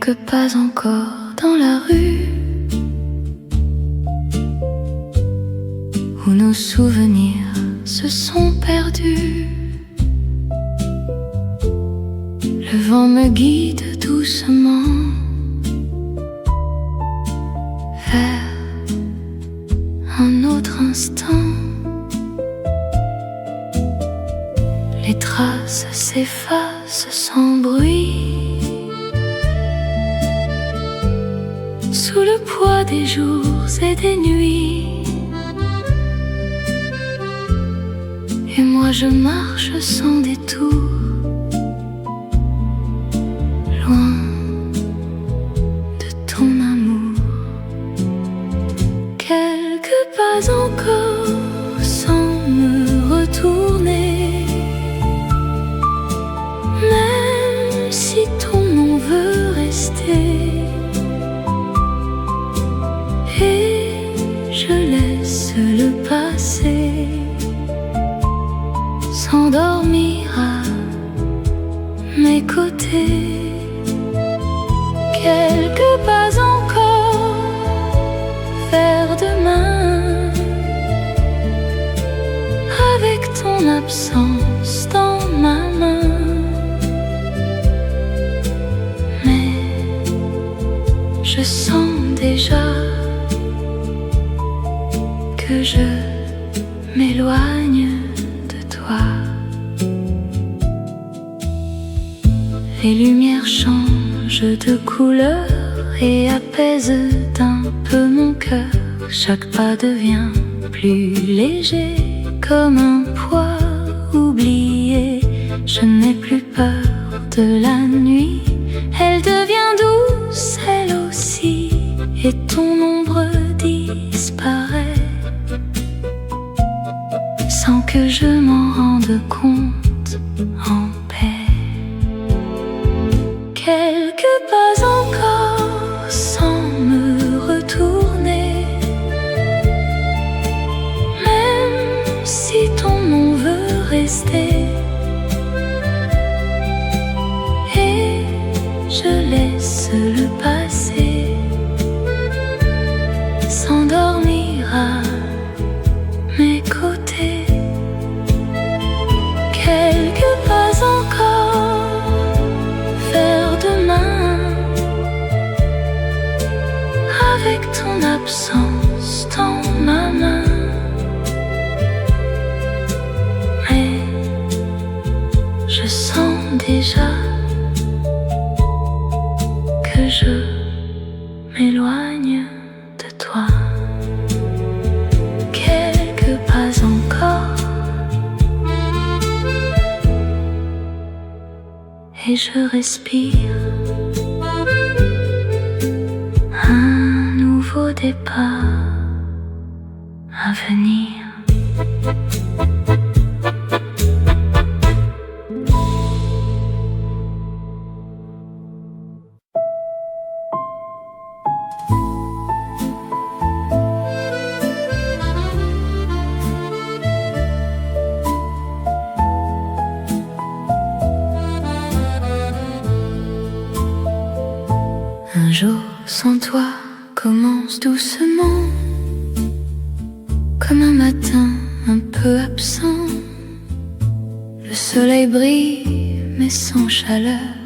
Quelques pas encore dans la rue où nos souvenirs se sont perdus. Le vent me guide doucement vers un autre instant. Les traces s'effacent sans bruit sous le poids des jours et des nuits. Et moi je marche sans détour, loin de ton amour. Quelques pas encore sans me retourner, même si ton nom veut rester. Et je laisse le passé s'endormir à mes côtés. Quelques pas encore vers demain, avec ton absence dans ma main. Mais je sens déjà que je m'éloigne de toi. Les lumières changent de couleur et apaisent d'un peu mon cœur. Chaque pas devient plus léger, comme un poids oublié. Je n'ai plus peur de la nuit, elle devient douce elle aussi, et ton ombre disparaît sans que je m'en rende compte, en paix. Quelques pas encore sans me retourner, même si ton nom veut rester. Et je laisse le passé s'endormir à mes côtés. Quelques pas encore vers demain, avec ton absence dans ma main. Mais je sens déjà que je m'éloigne de toi. Quelques pas encore, et je respire un nouveau départ à venir. Un jour sans toi commence doucement, comme un matin un peu absent. Le soleil brille mais sans chaleur,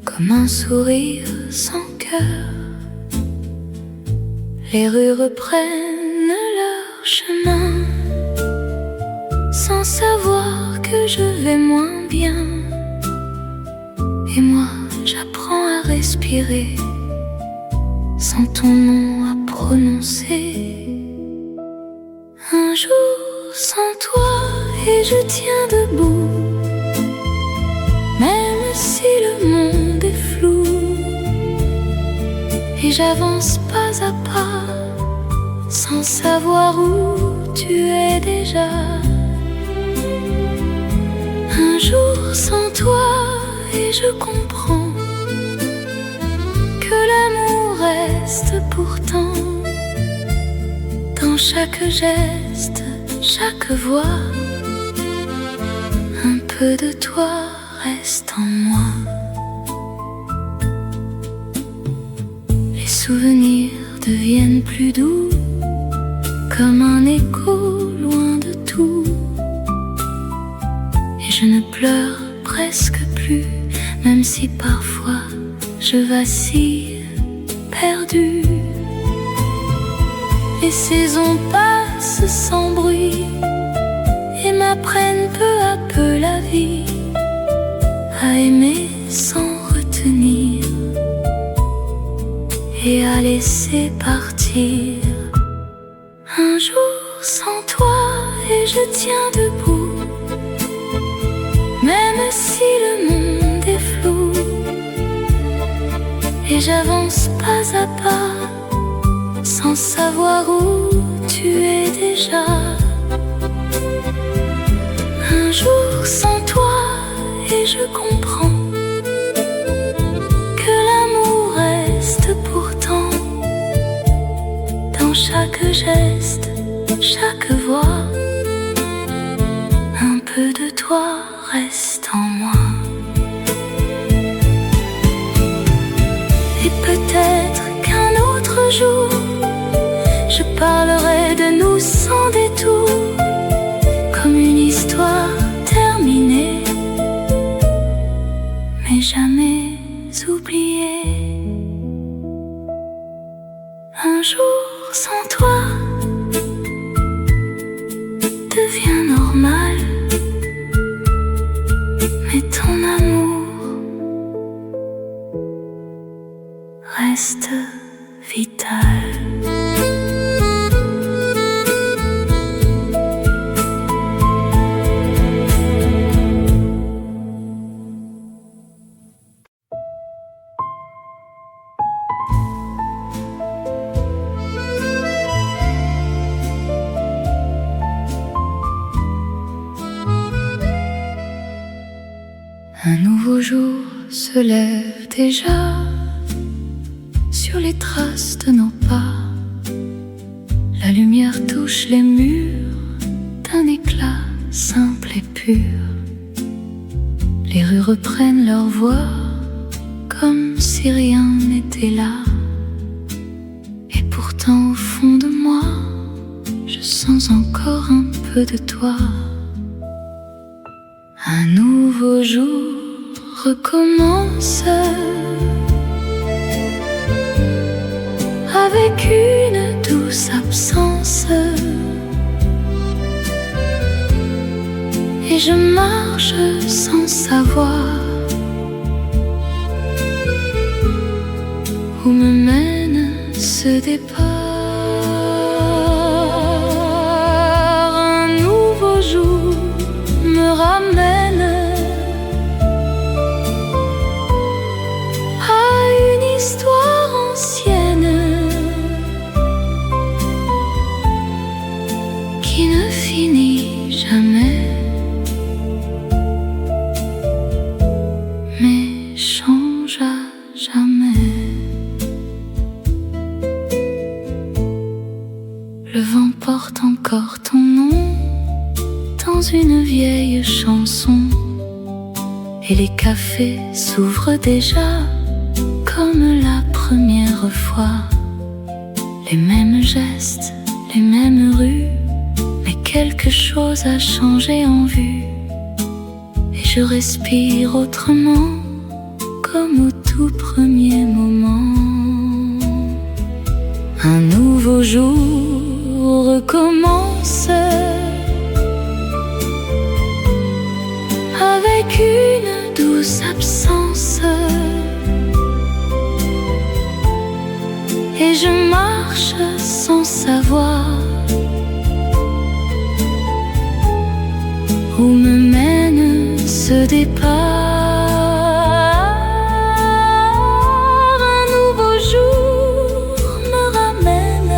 comme un sourire sans cœur. Les rues reprennent leur chemin, sans savoir que je vais moins bien. Et moi j'apprends à respirer, sans ton nom à prononcer. Un jour sans toi et je tiens debout, même si le monde est flou. Et j'avance pas à pas, sans savoir où tu es déjà. Un jour sans toi et je comprends que l'amour reste pourtant dans chaque geste, chaque voix. Un peu de toi reste en moi. souvenirs deviennent plus doux, comme un écho loin de tout. Et je ne pleure presque plus, même si parfois je vacille, perdue. Les saisons passent sans bruit et m'apprennent peu à peu la vie, à aimer sans retenir et à laisser partir. Un jour sans toi et je tiens debout, même si le monde est flou, et j'avance pas à pas sans savoir où tu es déjà. Un jour sans toi et je comprends que l'amour reste pourtant dans chaque geste, chaque voix. Un peu de toi reste en moi. Et peut-être qu'un autre jour je parlerai de nous sans détour, comme une histoire terminée, mais jamais oubliée. Un jour sans toi devient normal, mais ton amour reste vital. Un nouveau jour se lève déjà sur les traces de nos pas. La lumière touche les murs d'un éclat simple et pur. Les rues reprennent leur voix comme si rien n'était là. Et pourtant au fond de moi, je sens encore un peu de toi. Un nouveau jour recommence avec une douce absence, et je marche sans savoir où me mène ce départ. Un nouveau jour me ramène à une histoire ancienne qui ne finit jamais, mais change à jamais. Le vent porte encore ton nom dans une vieille chanson, et les cafés s'ouvrent déjà comme la première fois. Les mêmes gestes, les mêmes rues, mais quelque chose a changé en vue, et je respire autrement comme au tout premier moment. Un nouveau jour recommence avec une douce absence, et je marche sans savoir où me mène ce départ. Un nouveau jour me ramène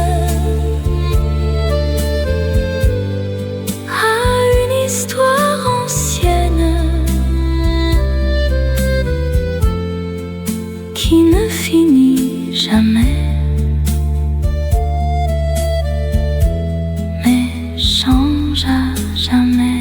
à une histoire ancienne qui ne finit jamais, mais change à jamais.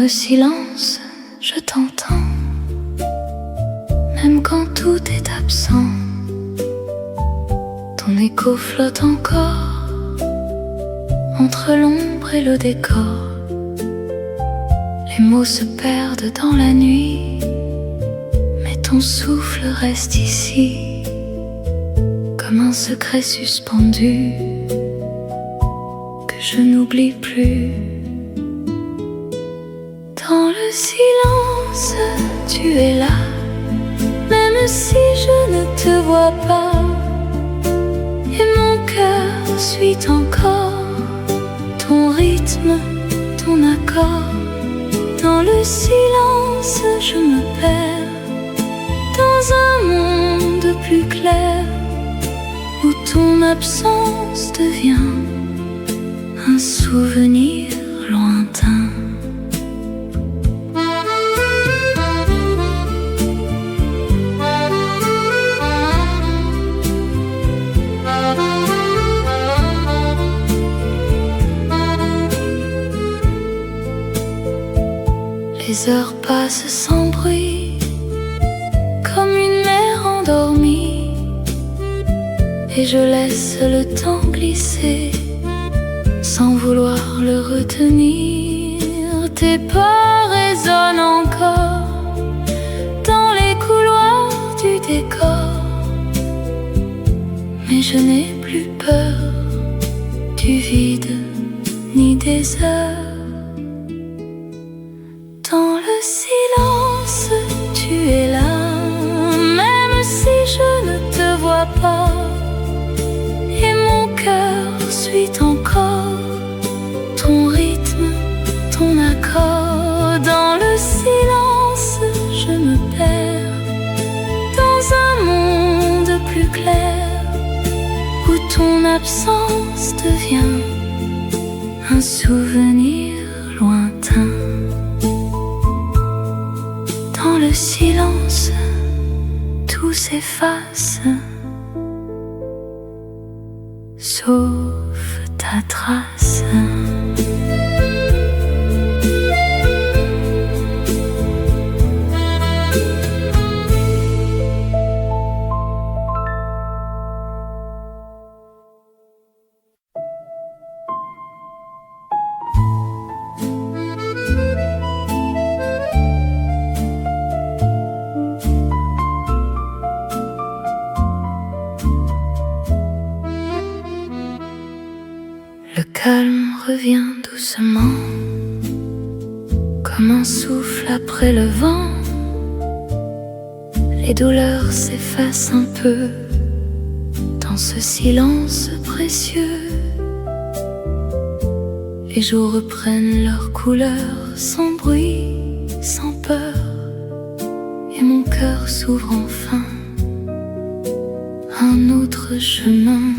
le silence, je t'entends, même quand tout est absent. Ton écho flotte encore entre l'ombre et le décor. Les mots se perdent dans la nuit, mais ton souffle reste ici, comme un secret suspendu que je n'oublie plus. Dans le silence, tu es là, même si je ne te vois pas. Et mon cœur suit encore ton rythme, ton accord. Dans le silence, je me perds dans un monde plus clair, où ton absence devient un souvenir lointain. Les heures passent sans bruit, comme une mer endormie, et je laisse le temps glisser, sans vouloir le retenir. Tes pas résonnent encore dans les couloirs du décor, mais je n'ai plus peur du vide ni des heures. Dans le silence, tu es là, même si je ne te vois pas. Et mon cœur suit encore ton rythme, ton accord. Dans le silence, je me perds dans un monde plus clair, où ton absence devient un souvenir lointain. Dans le silence, tout s'efface, sauf ta trace. Le calme revient doucement, comme un souffle après le vent. Les douleurs s'effacent un peu dans ce silence précieux. Les jours reprennent leur couleur, sans bruit, sans peur, et mon cœur s'ouvre enfin un autre chemin.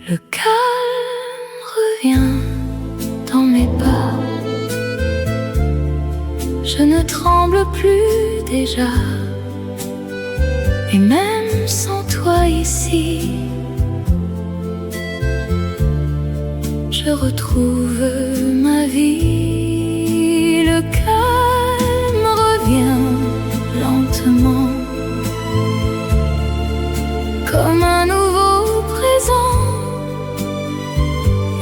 Le calme revient dans mes pas, je ne tremble plus déjà, et même sans toi ici, je retrouve ma vie. Le calme revient lentement, comme un nouveau présent,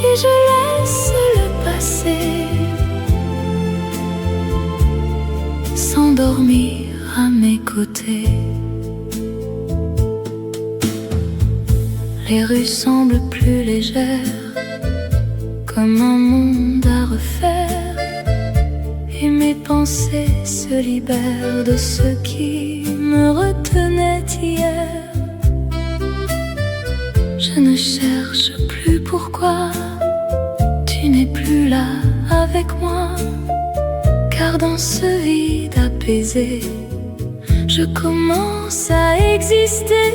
et je laisse le passé s'endormir à mes côtés. Les rues semblent plus légères, comme un monde à refaire, et mes pensées se libèrent de ce qui me retenait hier. Je ne cherche plus pourquoi tu n'es plus là avec moi, car dans ce vide apaisé, je commence à exister.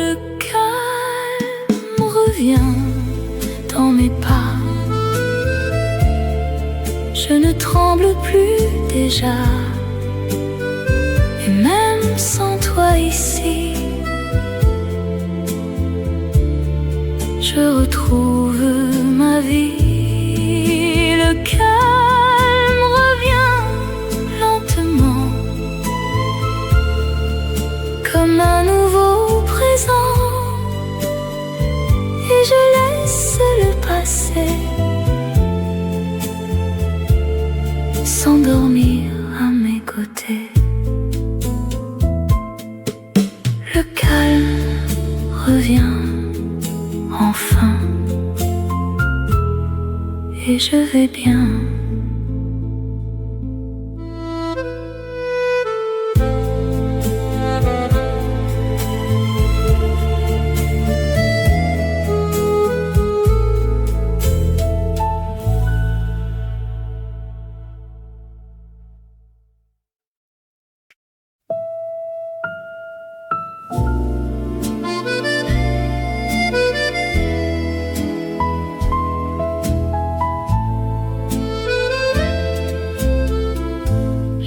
Le calme revient dans mes pas, je ne tremble plus déjà, et même sans toi ici, je retrouve ma vie. Le calme laisser s'endormir à mes côtés. Le calme revient enfin et je vais bien.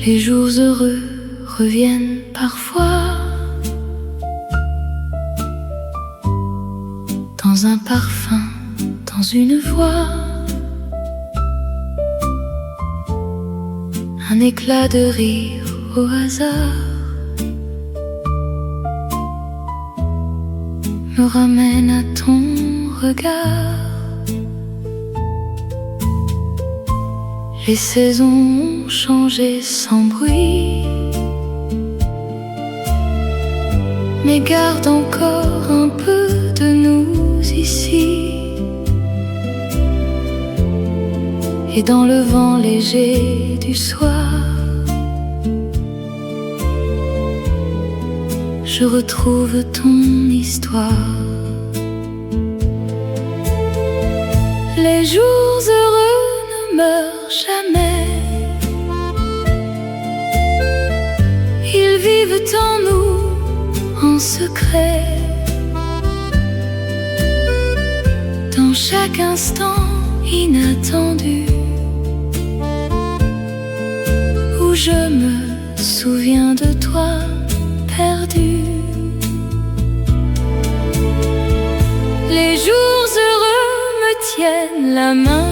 Les jours heureux reviennent parfois dans un parfum, dans une voix, un éclat de rire au hasard me ramène à ton regard. Les saisons ont changé sans bruit, mais garde encore un peu de nous ici. Et dans le vent léger du soir, je retrouve ton histoire. Les jours heureux ne meurent jamais, ils vivent en nous en secret. Dans chaque instant inattendu, où je me souviens de toi perdu. Les jours heureux me tiennent la main,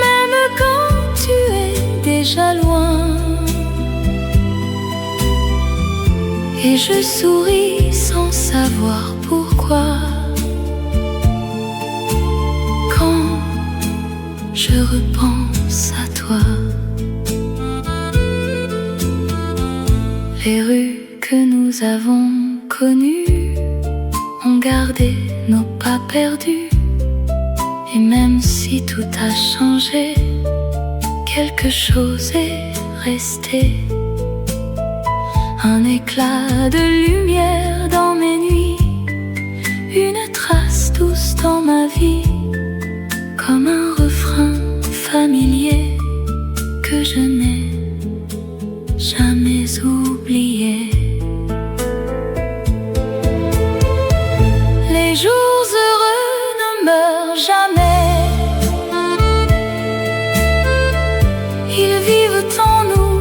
même quand tu es déjà loin. Et je souris sans savoir pourquoi, quand je repense à toi. Les rues que nous avons connues ont gardé nos pas perdus. Et même si tout a changé, quelque chose est resté. Un éclat de lumière dans mes nuits, une trace douce dans ma vie, comme un refrain familier que je n'ai jamais oublié. Les jours heureux ne meurent jamais, ils vivent en nous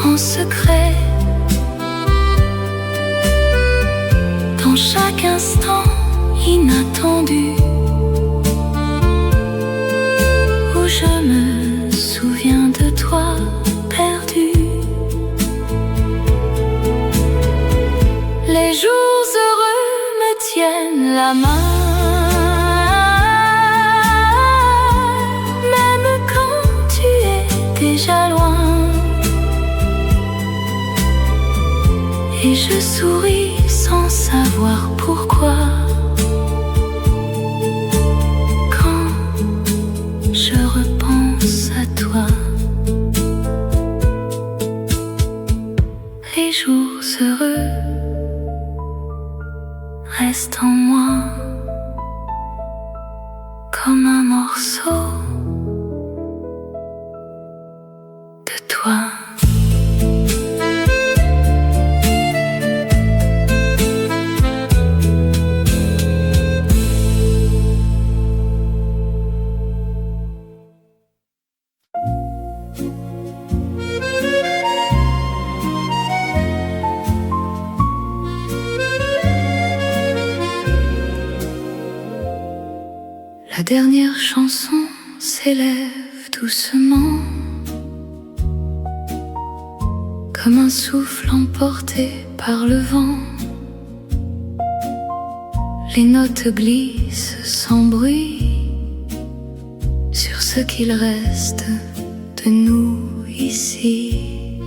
en secret. Dans chaque instant inattendu, où je me souviens de toi perdu. Les jours heureux me tiennent la main, même quand tu es déjà loin. Et je souris sans savoir pourquoi, quand je repense à toi. Les jours heureux restent en moi comme un morceau de toi. La dernière chanson s'élève doucement, comme un souffle emporté par le vent. Les notes glissent sans bruit sur ce qu'il reste de nous ici.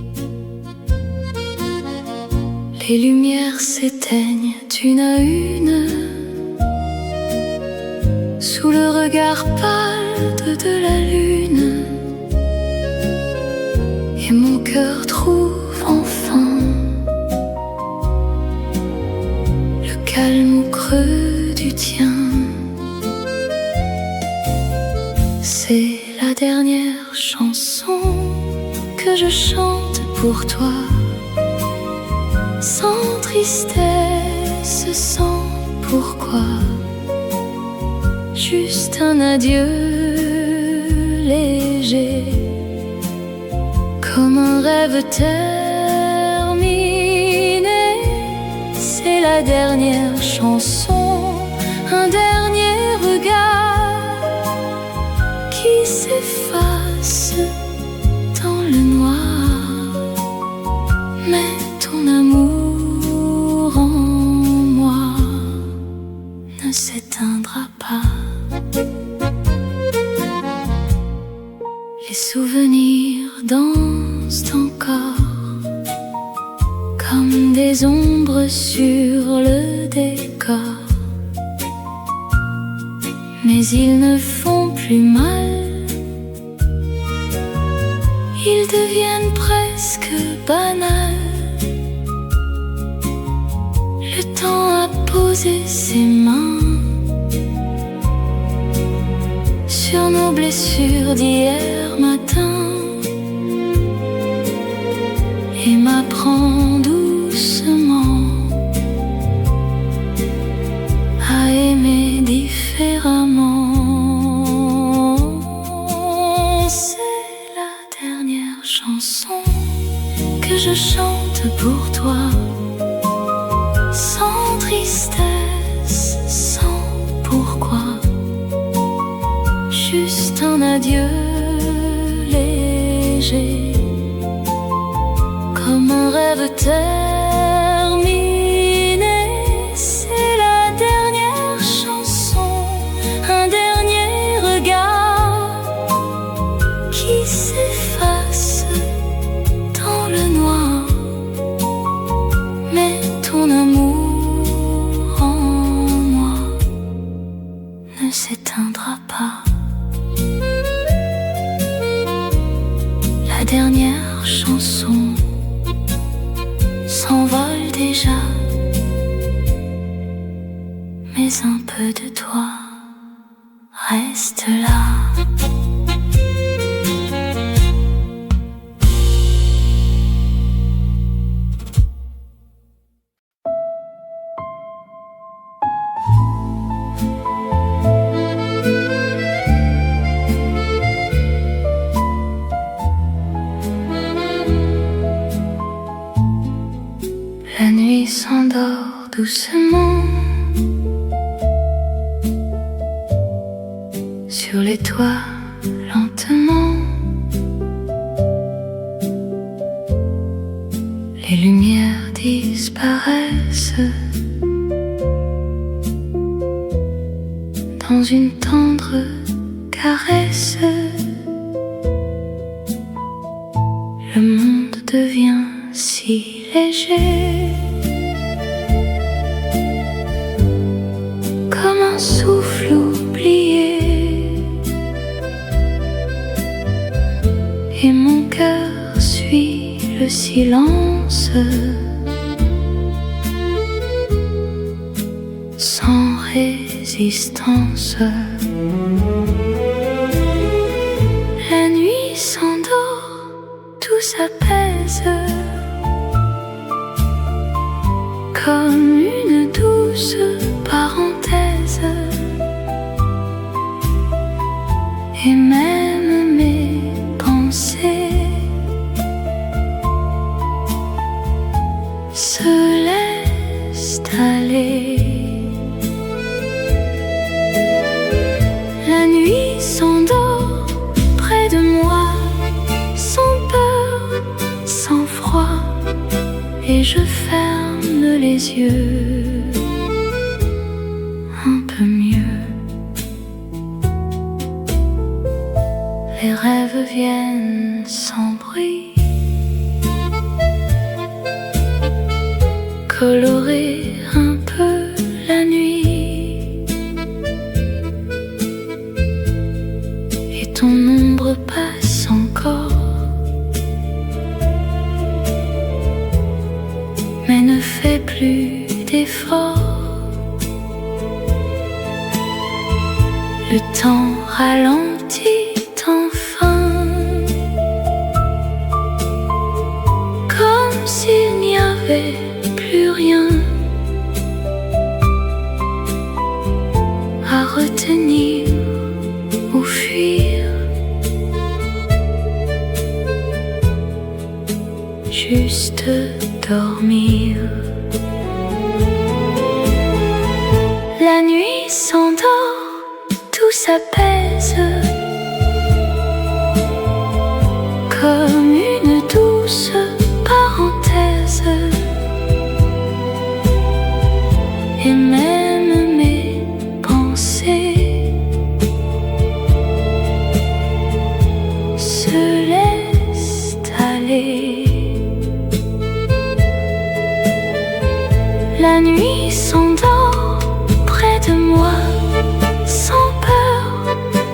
Les lumières s'éteignent une à une sous le regard pâle de la lune, et mon cœur trouve enfin le calme au creux du tien. C'est la dernière chanson que je chante pour toi, sans tristesse, sans pourquoi, juste un adieu léger, comme un rêve terminé. C'est la dernière chanson, un dernier regard qui s'efface dans le noir. Mais ton amour en moi ne s'éteindra pas. Les souvenirs dansent encore comme des ombres sur le décor, mais ils ne font plus mal. Ils deviennent presque banals. Le temps a posé ses mains sur nos blessures d'hier matin et m'apprend doucement à aimer différemment. C'est la dernière chanson que je chante pour toi, sans tristesse, sans pourquoi, juste un adieu léger, comme un rêve terminé. C'est la dernière chanson, un dernier regard qui s'efface dans le noir. Mais ton amour en moi ne s'éteindra pas. La dernière chanson s'envole déjà, mais un peu de toi reste là. La nuit s'endort doucement sur les toits, lentement. Les lumières disparaissent dans une tendre caresse. Le monde devient si léger, comme un souffle oublié, et mon cœur suit le silence sans résistance. La nuit s'endort, tout s'apaise, comme une douce parenthèse. Et même mes pensées se laissent aller. La nuit s'endort près de moi, sans peur, sans froid, et je ferme les yeux rêves viennent sans bruit, colorer un peu la nuit, et ton ombre passe encore, mais ne fais plus d'efforts. Le temps ralentit enfin, comme s'il n'y avait plus rien à retenir ou fuir, juste dormir. La nuit s'endort, tout s'apaise, comme une douce parenthèse, et même mes pensées se laissent aller. La nuit s'endort près de moi, sans peur,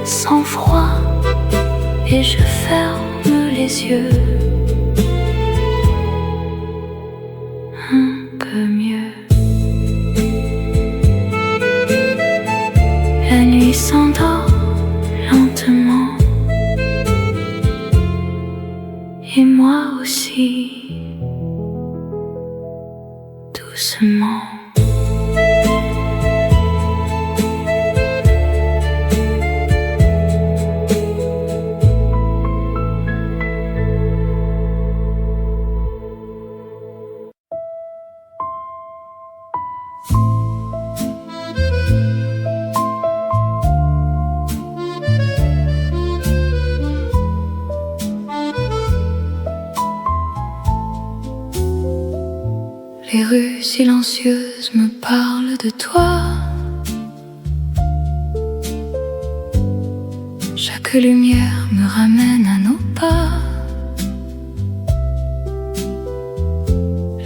sans froid, et je ferme les yeux un peu mieux. La nuit s'endort lentement, et moi aussi, doucement. Les rues silencieuses me parlent de toi. Chaque lumière me ramène à nos pas.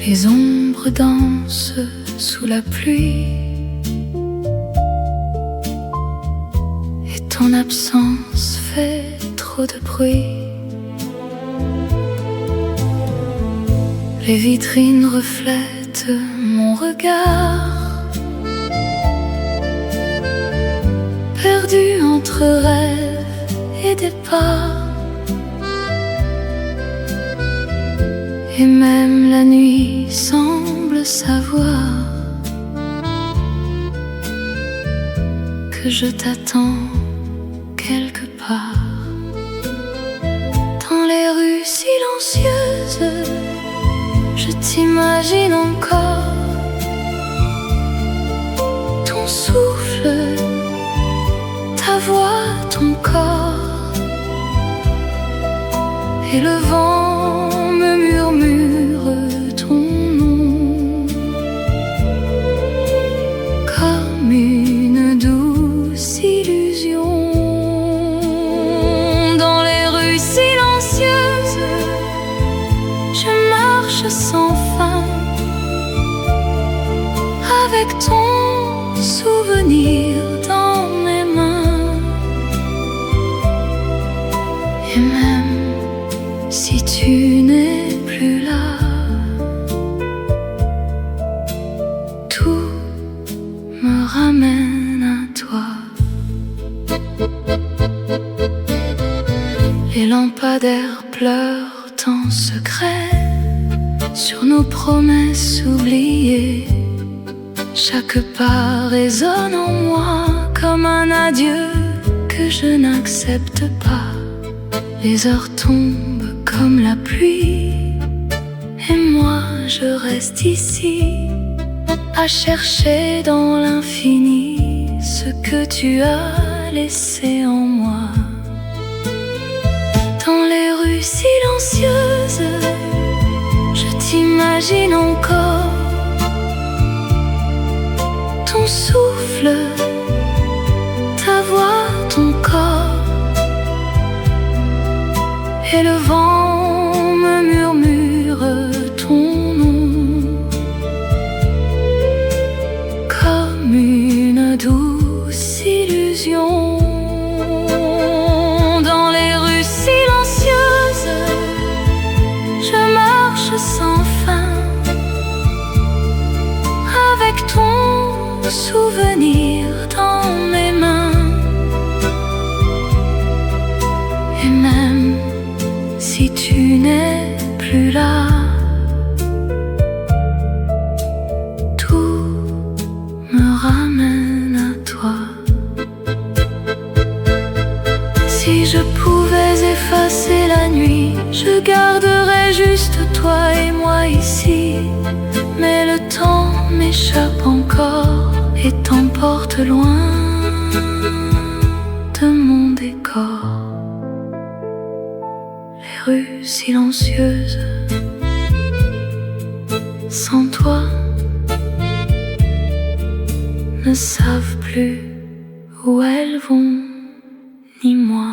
Les ombres dansent sous la pluie, et ton absence fait trop de bruit. Les vitrines reflètent mon regard, perdu entre rêve et départ. Et même la nuit semble savoir que je t'attends quelque part. Dans les rues silencieuses, je t'imagine encore, ton souffle, ta voix, ton corps, et le vent me murmure ton nom, comme une douce illusion. Dans les rues silencieuses, je marche sans fin, avec ton souvenir dans mes mains. Et même si tu n'es plus là, tout me ramène à toi. Les lampadaires pleurent en secret sur nos promesses oubliées. Chaque pas résonne en moi comme un adieu que je n'accepte pas. Les heures tombent comme la pluie, et moi je reste ici à chercher dans l'infini ce que tu as laissé en moi. Dans les rues silencieuses, je t'imagine encore, ton souffle, ta voix, ton corps, douce illusion. Dans les rues silencieuses, je marche sans fin, avec ton souvenir dans mes mains. Et même si tu n'es plus là, tout me ramène à toi. Si je pouvais effacer la nuit, je garderais juste toi et moi ici. Mais le temps m'échappe encore et t'emporte loin de mon décor. Les rues silencieuses, sans toi, ne savent plus où elles vont, ni moi.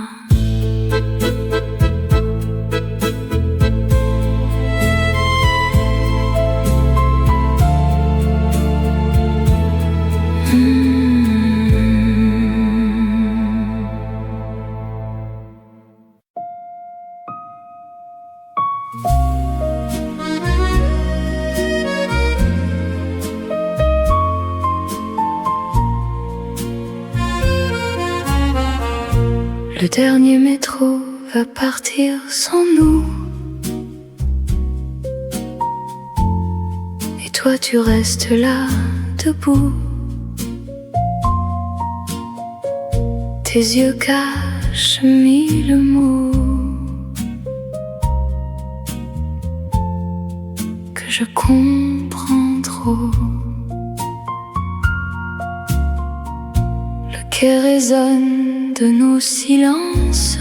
Le dernier métro va partir sans nous, et toi tu restes là, debout. Tes yeux cachent mille mots que je comprends trop. Le quai résonne de nos silences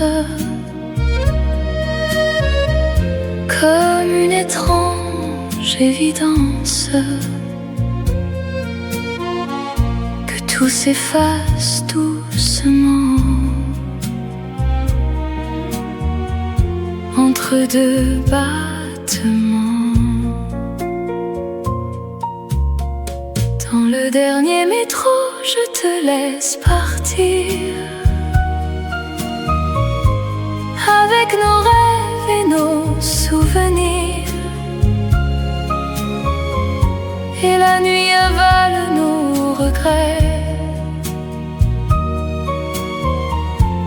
comme une étrange évidence, que tout s'efface doucement entre deux battements. Dans le dernier métro, je te laisse partir, avec nos rêves et nos souvenirs. Et la nuit avale nos regrets,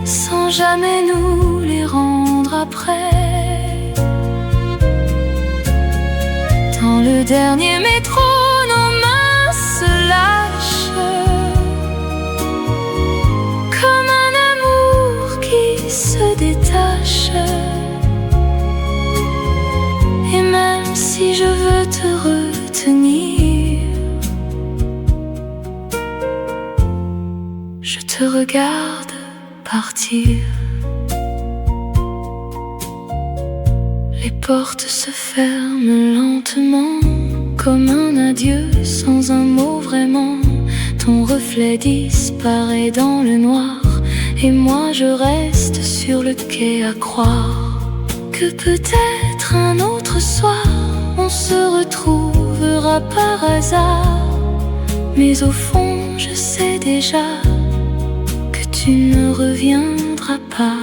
sans jamais nous les rendre après. Dans le dernier métro, nos mains se lâchent, comme un amour qui se détache. Et même si je veux te retenir, je te regarde partir. Les portes se ferment lentement, comme un adieu sans un mot vraiment. Ton reflet disparaît dans le noir, et moi je reste sur le quai à croire que peut-être un autre soir on se retrouvera par hasard. Mais au fond je sais déjà que tu ne reviendras pas.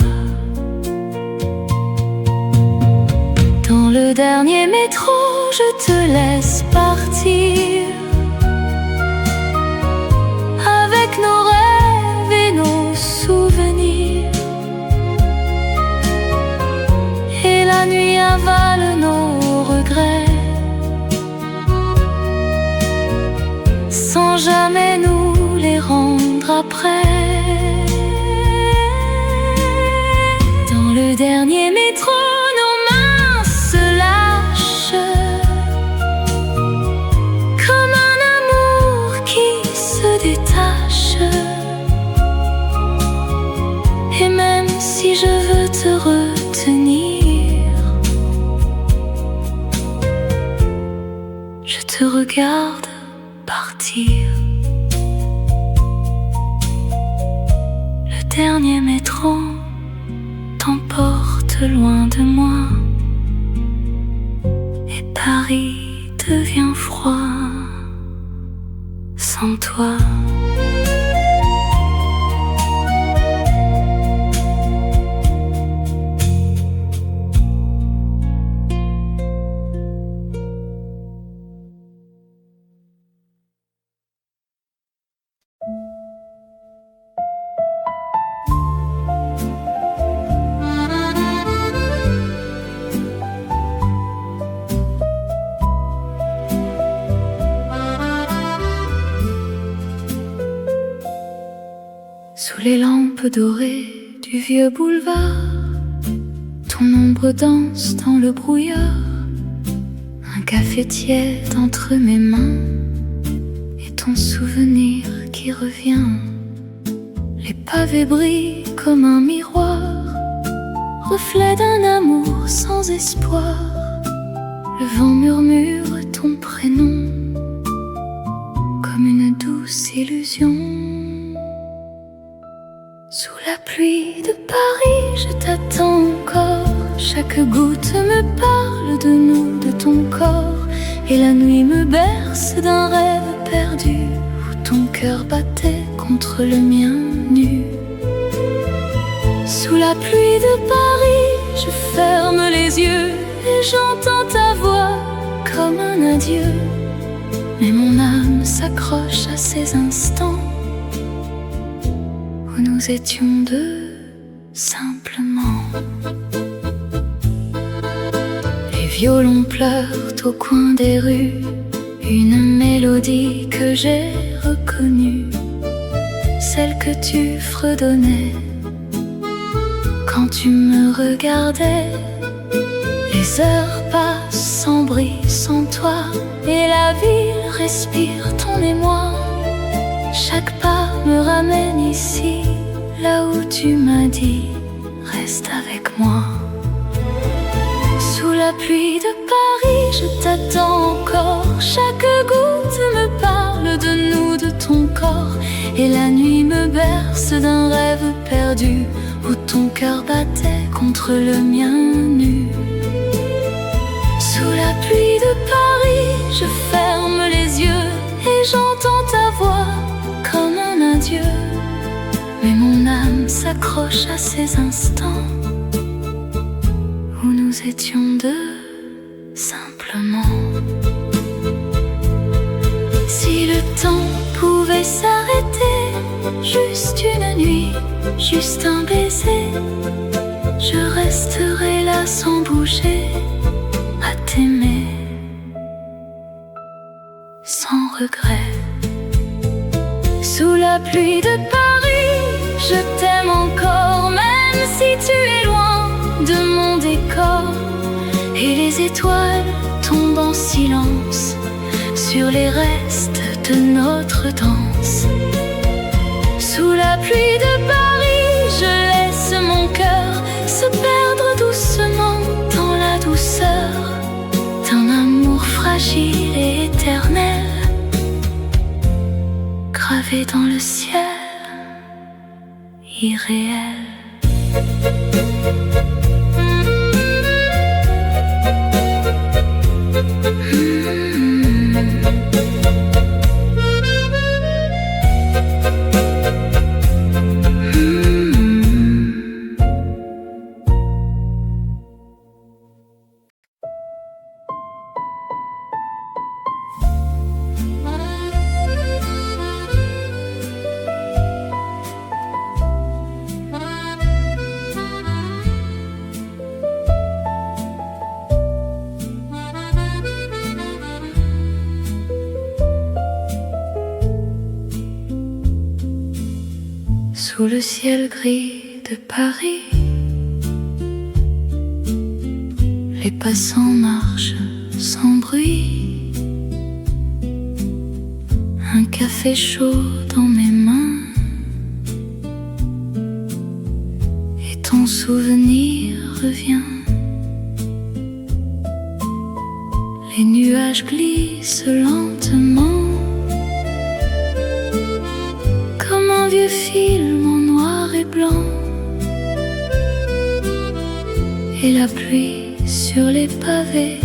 Dans le dernier métro, je te laisse partir, avec nos rêves et nos souvenirs. Et la nuit avale nos regrets, sans jamais nous les rendre après. Dans le dernier métro, nos mains se lâchent, comme un amour qui se détache. Et même si je veux te retenir, je te regarde partir. Le dernier métro t'emporte loin de moi, et Paris devient froid sans toi. Sous les lampes dorées du vieux boulevard, ton ombre danse dans le brouillard. Un café tiède entre mes mains et ton souvenir qui revient. Les pavés brillent comme un miroir, reflet d'un amour sans espoir. Le vent murmure ton prénom comme une douce illusion. Sous la pluie de Paris, je t'attends encore. Chaque goutte me parle de nous, de ton corps. Et la nuit me berce d'un rêve perdu, où ton cœur battait contre le mien nu. Sous la pluie de Paris, je ferme les yeux et j'entends ta voix comme un adieu. Mais mon âme s'accroche à ces instants où nous étions deux simplement. Les violons pleurent au coin des rues, une mélodie que j'ai reconnue, celle que tu fredonnais quand tu me regardais. Les heures passent sans bruit, sans toi, et la ville respire ton émoi. Chaque pas me ramène ici, là où tu m'as dit reste avec moi. Sous la pluie de Paris, je t'attends encore. Chaque goutte me parle de nous, de ton corps. Et la nuit me berce d'un rêve perdu, où ton cœur battait contre le mien nu. Sous la pluie de Paris, je ferme les yeux et j'entends ta voix comme un adieu. Mais mon âme s'accroche à ces instants où nous étions deux simplement. Si le temps pouvait s'arrêter, juste une nuit, juste un baiser, je resterai là sans bouger, à t'aimer sans regret. Sous la pluie de Paris, je t'aime encore, même si tu es loin de mon décor. Et les étoiles tombent en silence sur les restes de notre danse. Sous la pluie de Paris, je laisse mon cœur se perdre doucement dans la douceur d'un amour fragile et éternel, gravé dans le ciel irréel. Sous le ciel gris de Paris, les passants marchent sans bruit. Un café chaud dans mes mains et ton souvenir revient. Les nuages glissent lentement comme un vieux film en noir et blanc. Et la pluie sur les pavés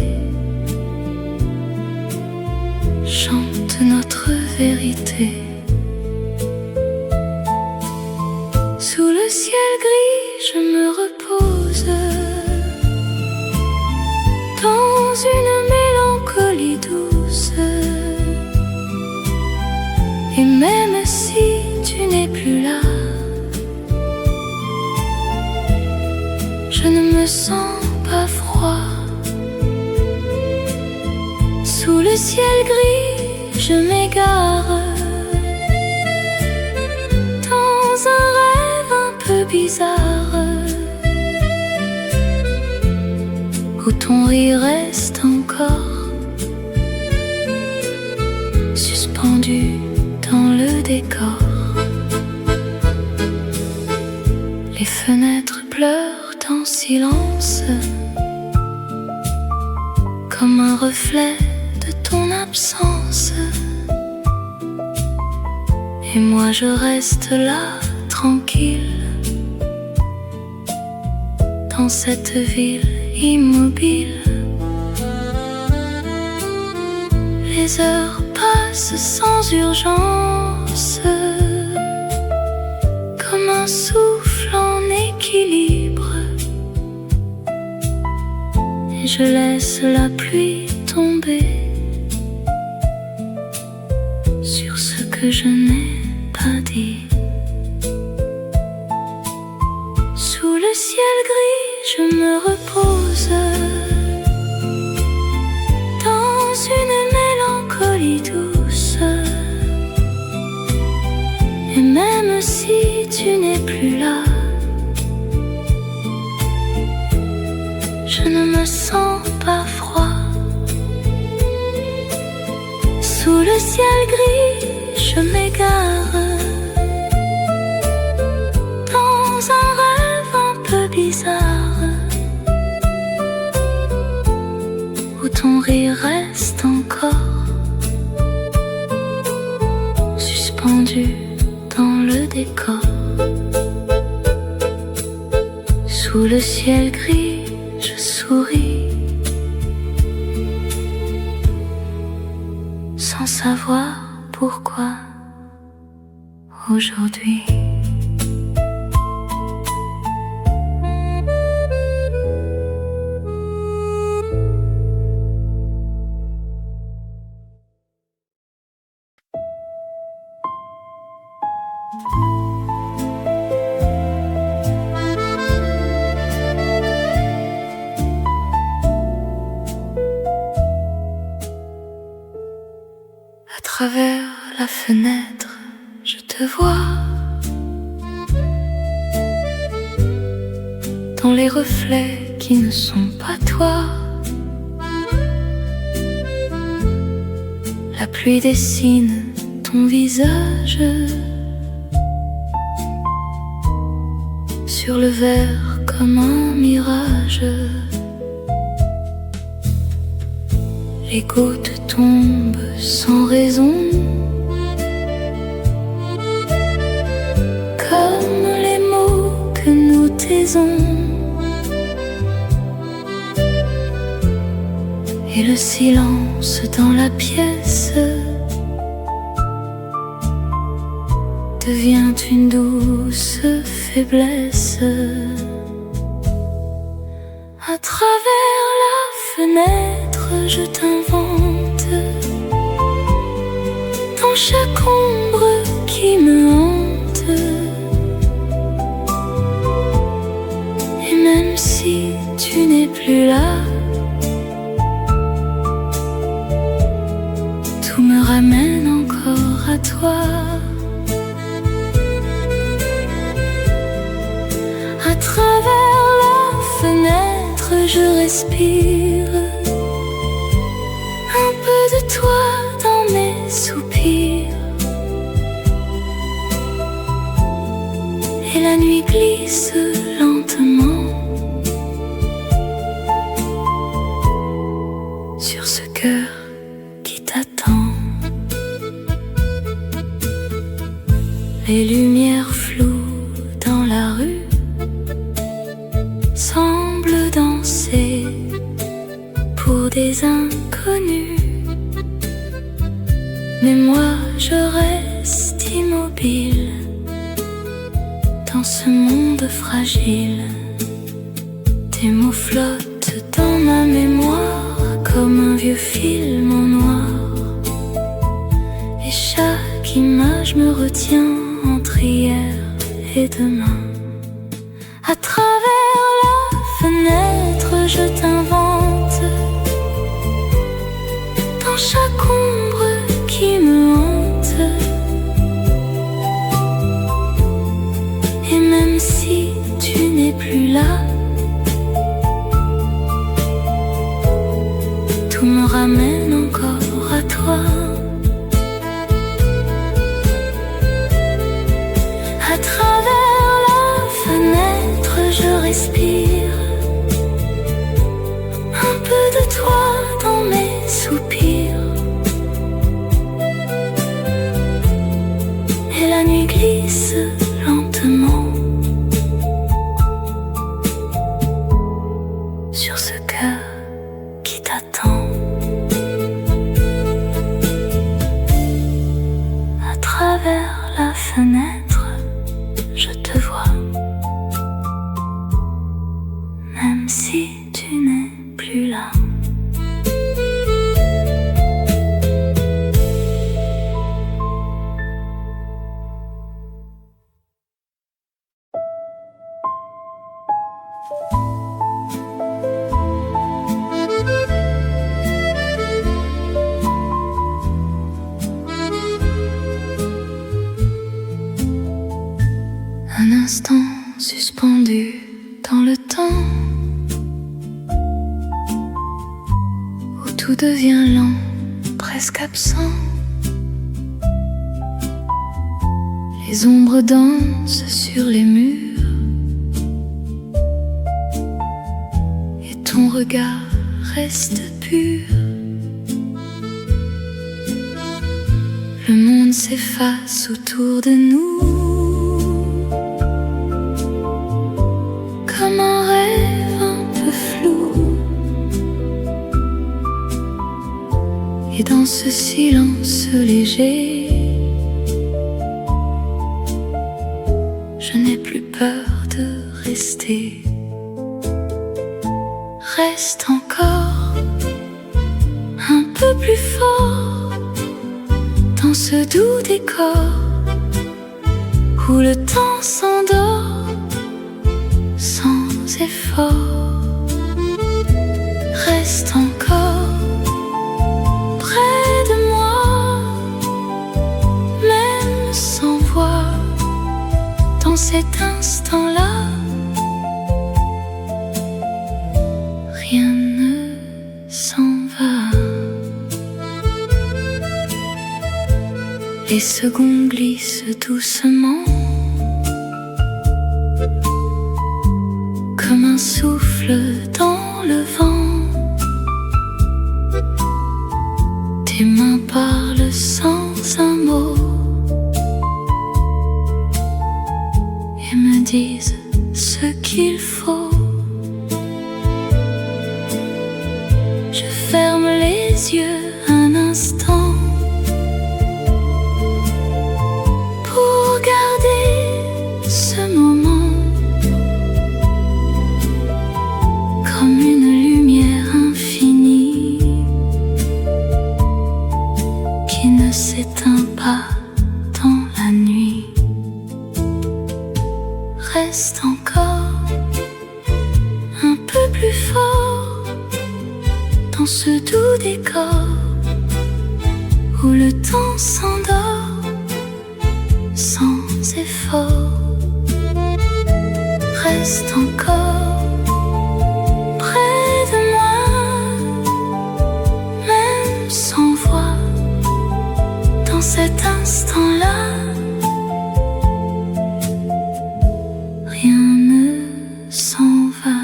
chante notre vérité. Sous le ciel gris, je me repose dans une mélancolie douce. Et même si tu n'es plus là, je ne me sens pas froid. Sous le ciel gris, je m'égare dans un ton rire reste encore suspendu dans le décor. Les fenêtres pleurent en silence, comme un reflet de ton absence. Et moi je reste là, tranquille, dans cette ville immobile. Les heures passent sans urgence, comme un souffle en équilibre. Et je laisse la pluie tomber sur ce que je n'ai pas dit. Sous le ciel gris, je me repose dans une mélancolie douce. Et même si tu n'es plus là, je ne me sens pas froid. Sous le ciel gris, je m'égare dans un rêve un peu bizarre, où ton rire reste encore suspendu dans le décor. Sous le ciel gris, je souris sans savoir pourquoi aujourd'hui. À travers la fenêtre, je te vois dans les reflets qui ne sont pas toi. La pluie dessine ton visage sur le verre comme un mirage. Les gouttes tombent sans raison, comme les mots que nous taisons. Et le silence dans la pièce devient une douce faiblesse. À travers la fenêtre, je t'invente dans chaque ombre qui me hante. Et même si tu n'es plus là, tout me ramène encore à toi. À travers la fenêtre, je respire un peu de toi dans mes soupirs. Et la nuit glisse lentement sur ce cœur qui t'attend. Les lumières floues dans la rue semblent danser pour des inconnus. Mais moi je reste immobile dans ce monde fragile. Tes mots flottent dans ma mémoire comme un vieux film en noir. Et chaque image me retient entre hier et demain. À travers la fenêtre, je t'invente dans chaque ombre qui me hante. Et même si tu n'es plus là, je respire un peu de toi dans mes soupirs. Et la nuit glisse lentement sur ce cœur qui t'attend. À travers la fenêtre, je te vois, même si tu n'es plus là. Un instant suspendu dans le temps, où tout devient lent, presque absent. Les ombres dansent sur les murs, et ton regard reste pur. Le monde s'efface autour de nous, comme un rêve un peu flou. Et dans ce silence léger, je n'ai plus peur de rester. Reste encore un peu plus fort dans ce doux décor où le temps s'endort sans effort. Reste encore près de moi, même sans voix, dans cet instant-là. Rien ne s'en va. Les secondes glissent doucement, comme un souffle dans le vent. Tes mains parlent sans un mot et me disent ce qu'il faut. Je ferme les yeux un instant pour garder ce moment comme une lumière infinie qui ne s'éteint pas dans la nuit. Reste encore un peu plus fort dans ce doux décor où le temps s'endort sans effort. Reste encore près de moi, même sans voix, dans cet instant-là. Rien ne s'en va.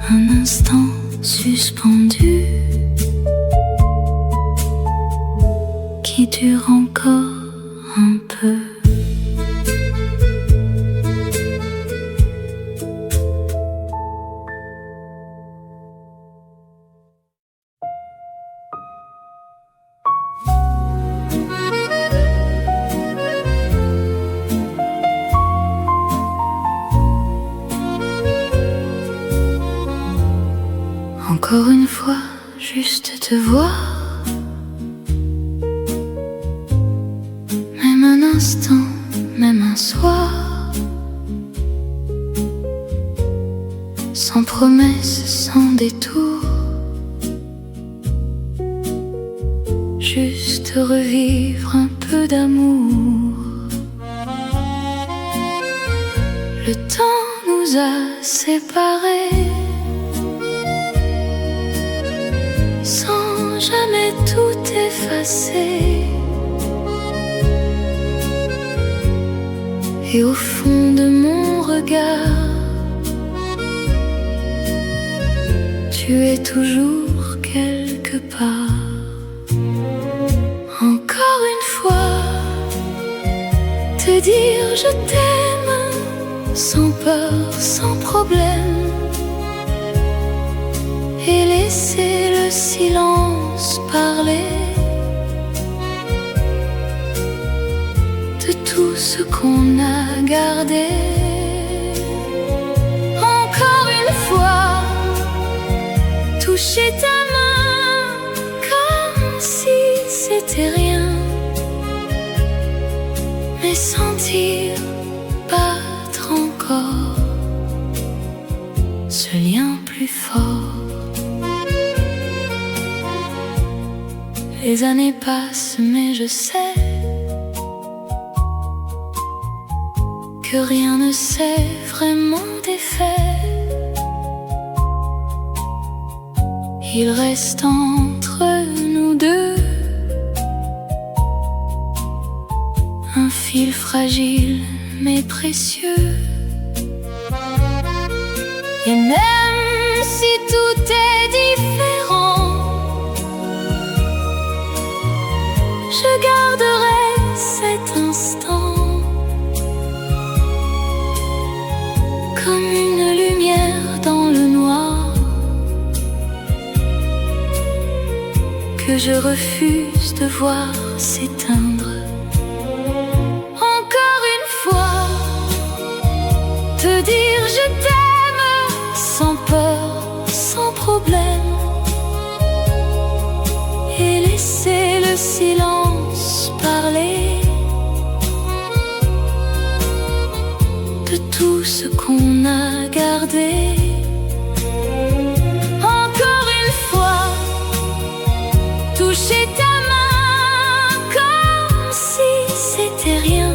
Un instant suspendu qui dure encore un peu. Encore une fois, juste te voir, même un instant, même un soir, sans promesse, sans détour, juste revivre un peu d'amour. Le temps nous a séparés, sans jamais tout effacer. Et au fond de mon regard, tu es toujours quelque part. Encore une fois, te dire je t'aime, sans peur, sans problème, et laisser le silence parler de tout ce qu'on a gardé. Encore une fois, toucher ta main comme si c'était rien, mais sentir battre encore ce lien plus fort. Les années passent, mais je sais que rien ne s'est vraiment défait. Il reste entre nous deux un fil fragile mais précieux. Et même si tout est différent, je garderai cet instant comme une lumière dans le noir que je refuse de voir s'éteindre. Encore une fois, te dire je t'aime sans peur, sans problème, et laisser le silence parler de tout ce qu'on a gardé. Encore une fois, toucher ta main comme si c'était rien,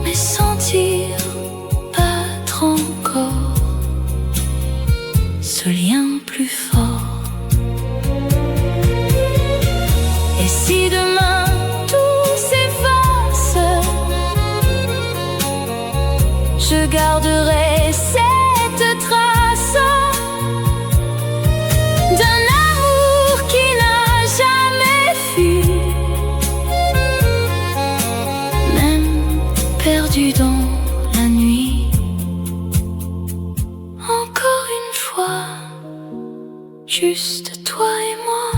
mais sentir battre encore ce lien plus fort. Et si demain tout s'efface, je garderai cette trace d'un amour qui n'a jamais fui, même perdu dans la nuit. Encore une fois, juste toi et moi,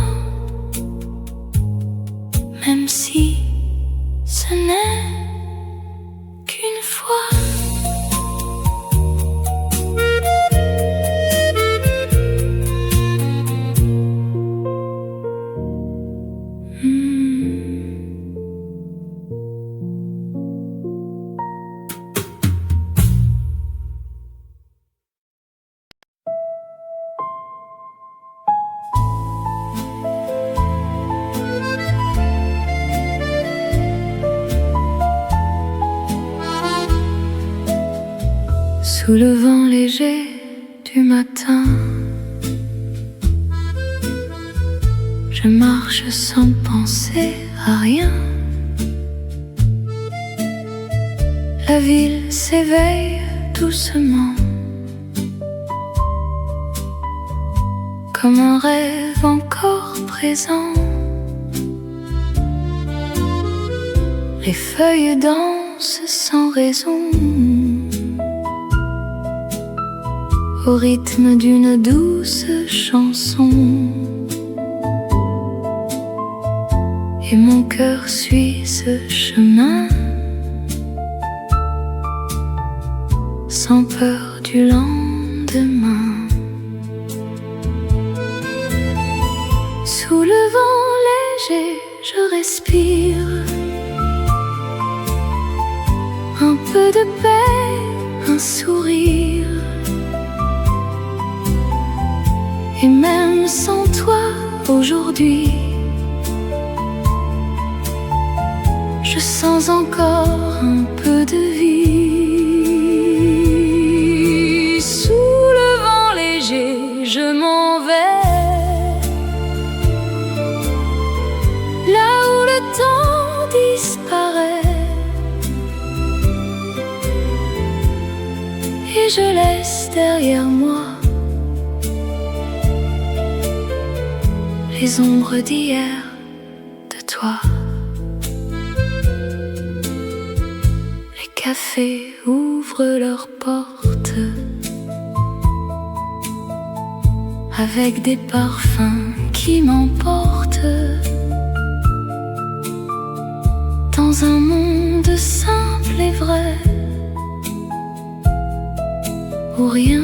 même si ce n'est qu'une fois. Sous le vent léger du matin, je marche sans penser à rien. La ville s'éveille doucement, comme un rêve encore présent. Les feuilles dansent sans raison au rythme d'une douce chanson, et mon cœur suit ce chemin sans peur du lendemain. Sous le vent léger, je respire un peu de paix, un sourire. Et même sans toi aujourd'hui, je sens encore un peu de vie. Sous le vent léger, je m'en vais là où le temps disparaît, je laisse derrière moi les ombres d'hier de toi. Les cafés ouvrent leurs portes avec des parfums qui m'emportent dans un monde simple et vrai où rien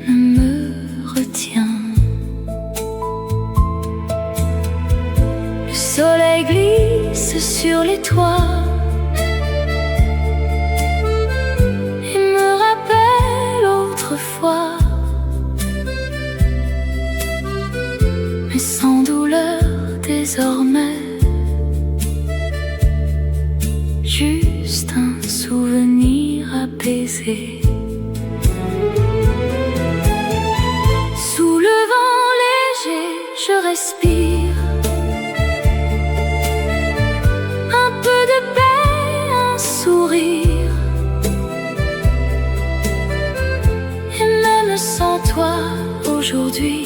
ne me retient. Le soleil glisse sur les toits et me rappelle autrefois, mais sans douleur désormais, juste un souvenir apaisé. Sous le vent léger, je respire un peu de paix, un sourire. Et même sans toi aujourd'hui,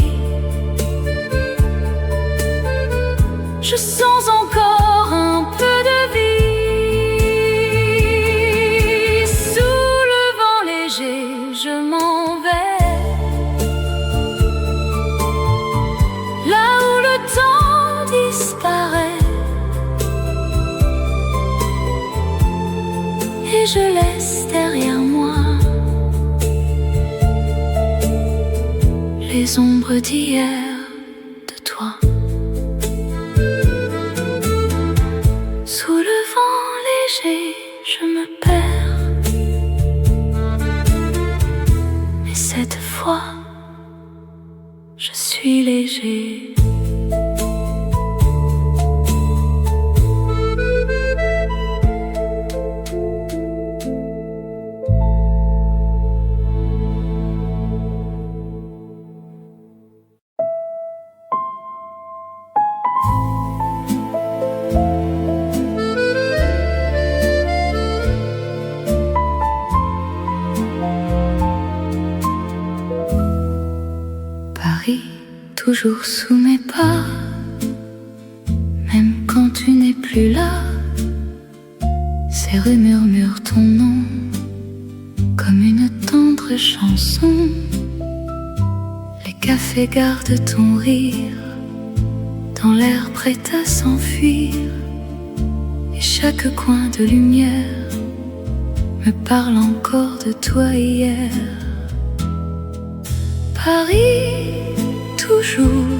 je sens encore un peu de vie. Sous le vent léger, je m'en vais là où le temps disparaît, et je laisse derrière moi les ombres d'hier de toi. Sous le vent léger, je me perds, mais cette fois, je suis léger. Paris, toujours sous mes pas, même quand tu n'es plus là. Ces rues murmurent ton nom comme une tendre chanson. Les cafés gardent ton rire dans l'air prêt à s'enfuir, et chaque coin de lumière me parle encore de toi hier. Paris, toujours,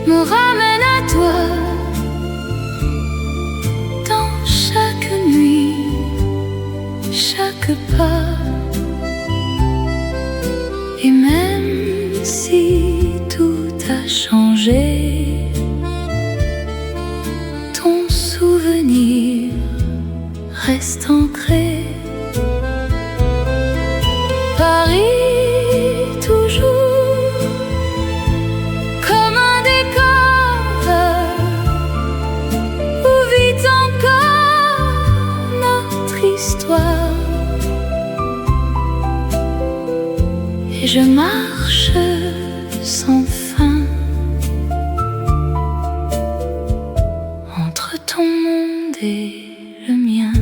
me ramène à toi dans chaque nuit, chaque pas. Et même si tout a changé, ton souvenir reste ancré. Paris, toujours comme un décor où vit encore notre histoire. Et je marche sans fin entre ton monde et le mien.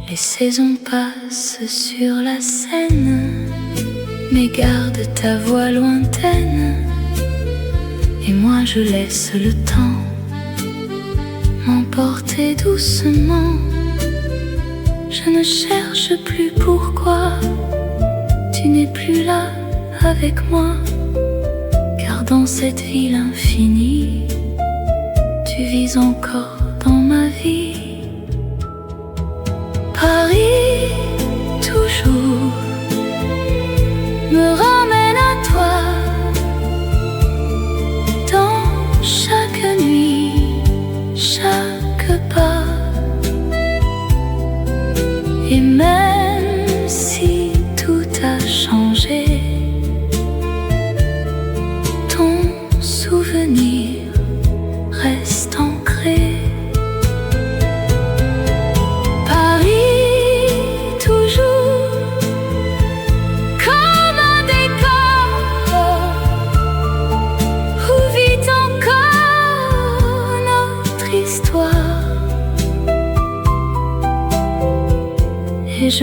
Les saisons passent sur la Seine, mais garde ta voix lointaine. Et moi je laisse le temps m'emporter doucement. Je ne cherche plus pourquoi tu n'es plus là avec moi, car dans cette ville infinie, tu vis encore dans ma vie. Paris, toujours, me ramène à toi dans chaque nuit, chaque pas. Et même si tout a changé, ton souvenir reste ancré.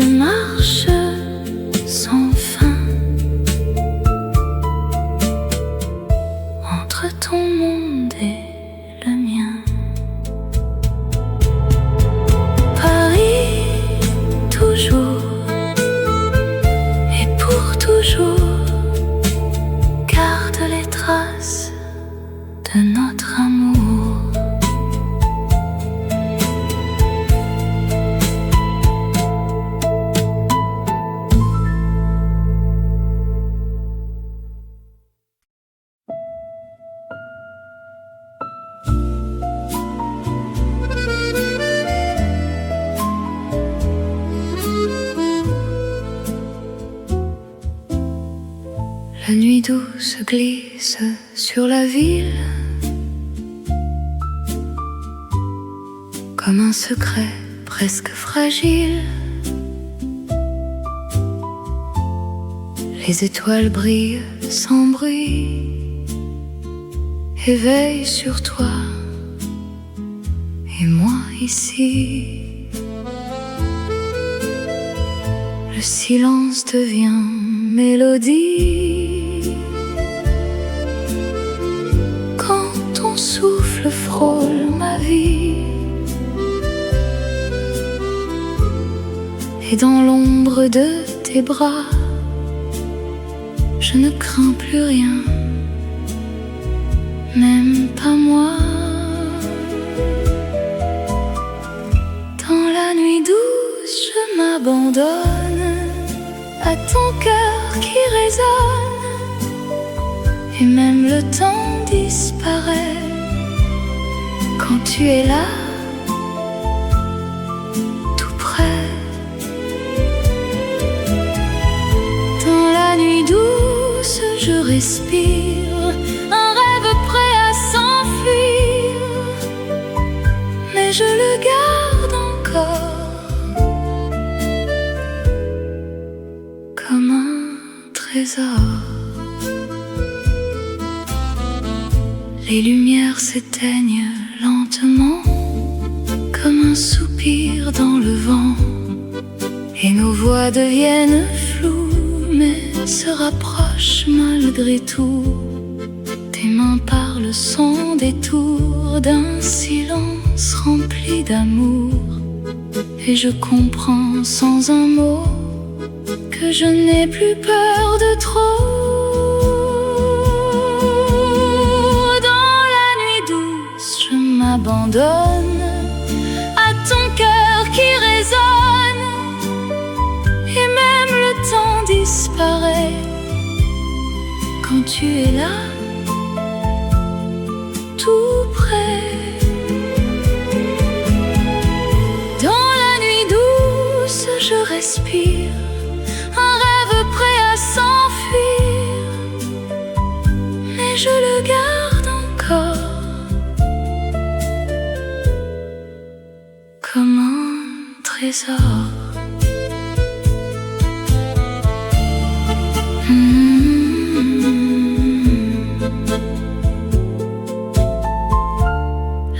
je marche sans fin entre ton monde et le mien. Paris, toujours et pour toujours, garde les traces de notre amour. La nuit douce glisse sur la ville comme un secret presque fragile. Les étoiles brillent sans bruit et veillent sur toi et moi ici. Le silence devient mélodie quand ton souffle frôle ma vie. Et dans l'ombre de tes bras, je ne crains plus rien, même pas moi. Dans la nuit douce, je m'abandonne à ton cœur qui résonne, et même le temps disparaît quand tu es là, tout près. Dans la nuit douce, je respire un rêve prêt à s'enfuir, mais je le garde encore comme un trésor. Les lumières s'éteignent lentement comme un soupir dans le vent, et nos voix deviennent floues mais se rapprochent malgré tout. Tes mains parlent sans détour d'un silence rempli d'amour, et je comprends sans un mot que je n'ai plus peur de trop. Dans la nuit douce, je m'abandonne à ton cœur qui résonne, et même le temps disparaît quand tu es là, tout près. Dans la nuit douce, je respire un rêve prêt à s'enfuir, mais je le garde encore comme un trésor.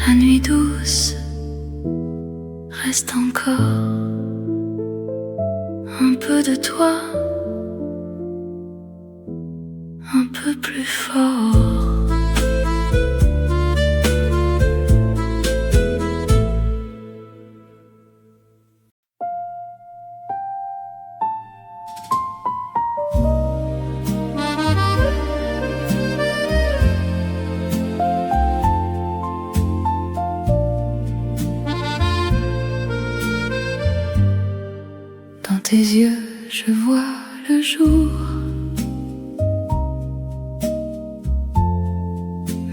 La nuit douce reste encore un peu de toi, un peu plus fort. Dans tes yeux, je vois le jour,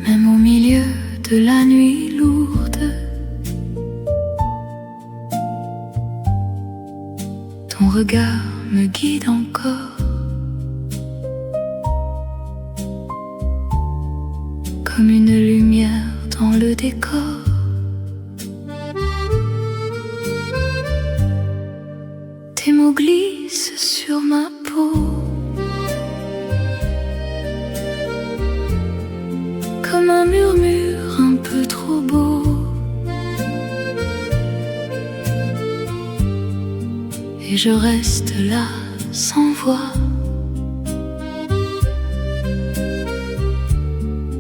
même au milieu de la nuit lourde. Ton regard me guide encore, comme une lumière dans le décor. Tes mots glissent sur ma peau, comme un murmure un peu trop beau. Et et je reste là sans voix,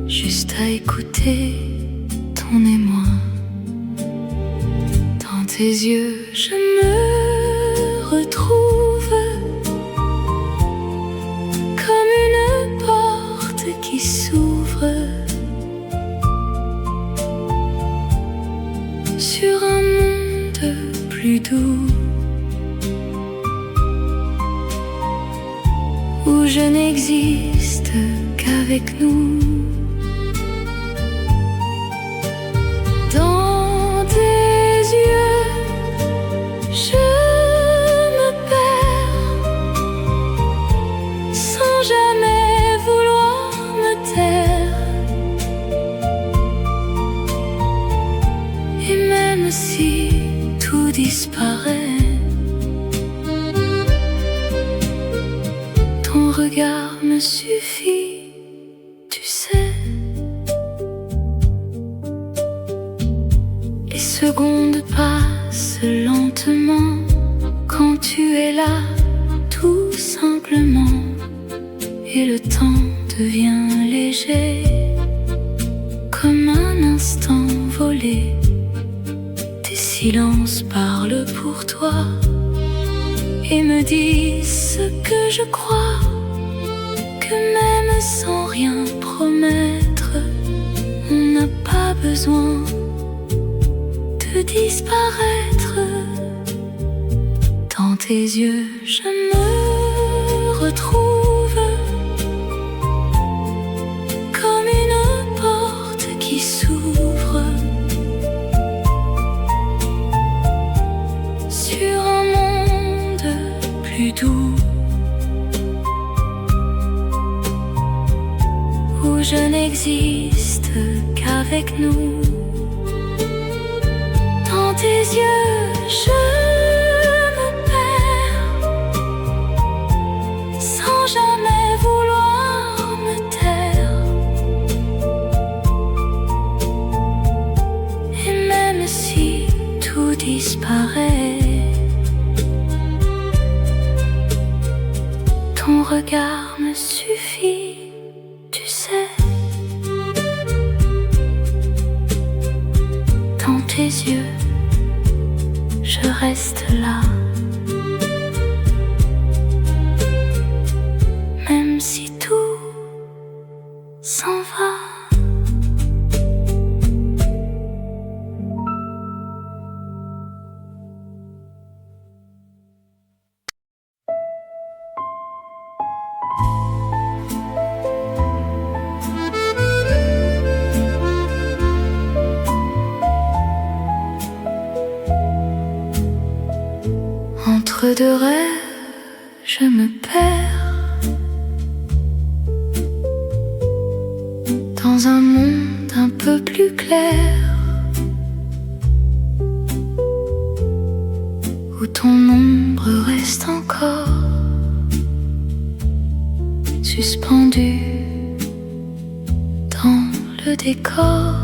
juste à écouter ton émoi. Dans tes yeux je me retrouve comme une porte qui s'ouvre sur un monde plus doux, où je n'existe qu'avec nous. Dans tes yeux, je me perds sans jamais vouloir me taire. Et même si tout disparaît, ton regard me suffit, tu sais. Les secondes passent lentement quand tu es là, tout simplement. Et le temps devient léger, comme un instant volé. Tes silences parlent pour toi et me disent ce que je crois, que même sans rien promettre, on n'a pas besoin de disparaître. Dans tes yeux, je me retrouve comme une porte qui s'ouvre sur un monde plus doux, où je n'existe qu'avec nous. Dans tes yeux, je me perds sans jamais vouloir me taire. Et même si tout disparaît, ton regard me suffit, tu sais. Dans tes yeux, je reste là, même si tout s'en va. Entre deux rêves, je me perds dans un monde un peu plus clair, où ton ombre reste encore suspendue dans le décor.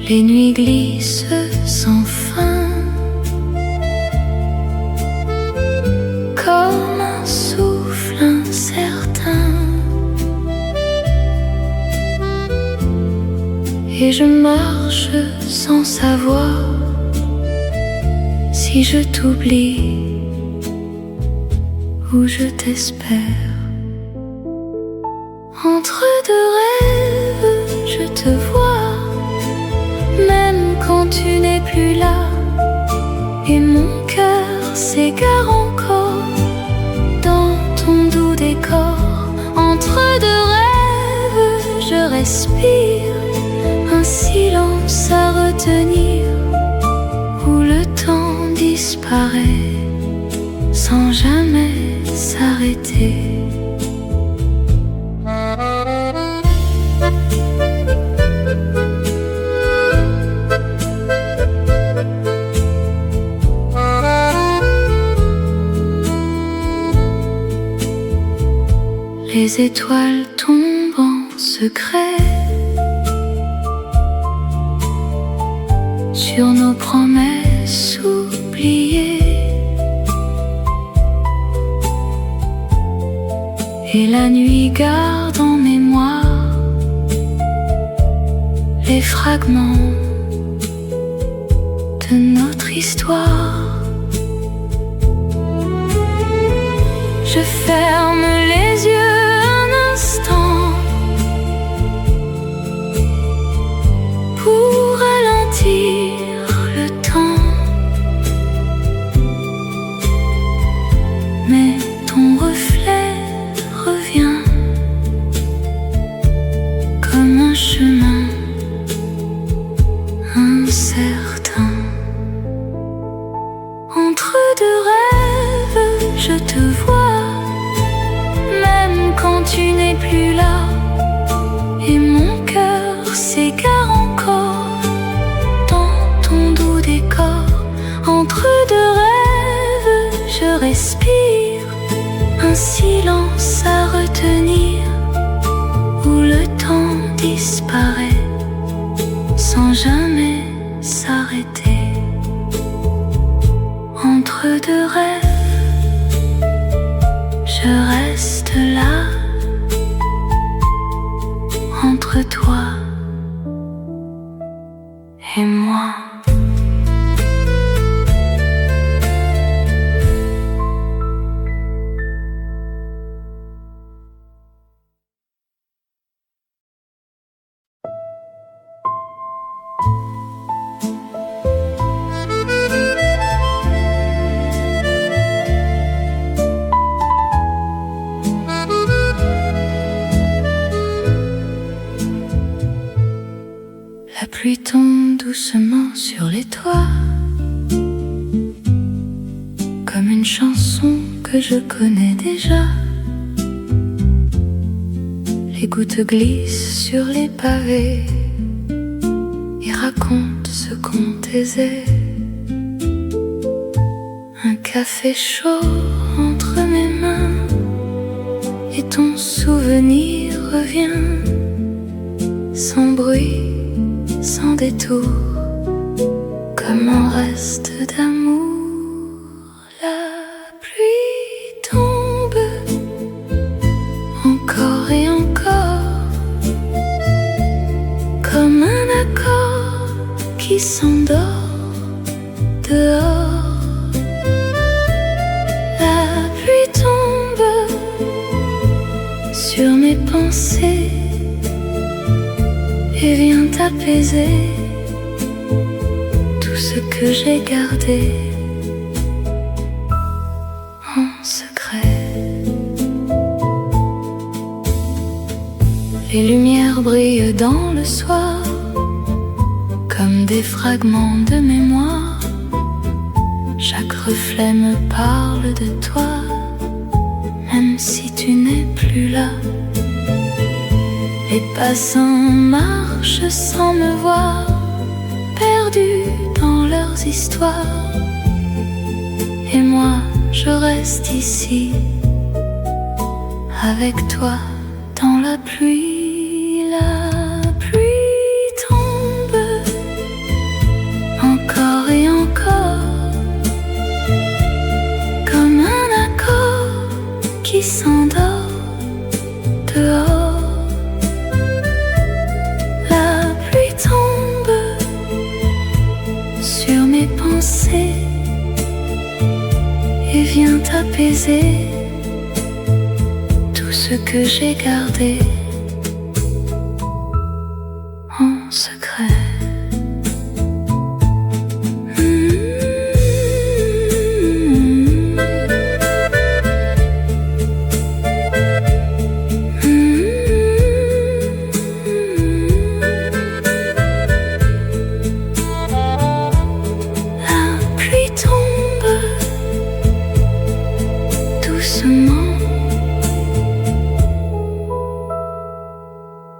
Les nuits glissent sans fin, comme un souffle incertain, et je marche sans savoir si je t'oublie ou je t'espère. Entre deux rêves, je te vois, même quand tu n'es plus là, et mon cœur s'égare encore dans ton doux décor. Entre deux rêves, je respire un silence à retenir, où le temps disparaît sans jamais s'arrêter. Les étoiles tombent en secret sur nos promesses s'oublier. Et la nuit garde en mémoire les fragments de notre histoire. Je ferme les yeux un instant pour ralentir le temps. Mais ton reflet revient comme un chemin incertain. Entre deux rêves, je te vois, même quand tu n'es plus là. Et mon cœur s'égare encore dans ton doux décor. Entre deux rêves, je respire un silence à retenir, où le temps disparaît sans jamais s'arrêter. Entre deux rêves, je reste là, entre toi et moi. La pluie tombe doucement sur les toits, comme une chanson que je connais déjà. Les gouttes glissent sur les pavés et racontent ce qu'on taisait. Un café chaud entre mes mains et ton souvenir revient sans bruit, sans détour, comme un reste d'amour. La pluie tombe encore et encore, comme un accord qui s'endort dehors. La pluie tombe sur mes pensées et vient apaiser tout ce que j'ai gardé en secret. Les lumières brillent dans le soir comme des fragments de mémoire. Chaque reflet me parle de toi, même si tu n'es plus là. Les passants marchent sans me voir, perdus dans leurs histoires. Et moi, je reste ici, avec toi, dans la pluie. La pluie tombe encore et encore, comme un accord qui s'endort dehors. Et vient apaiser tout ce que j'ai gardé en secret.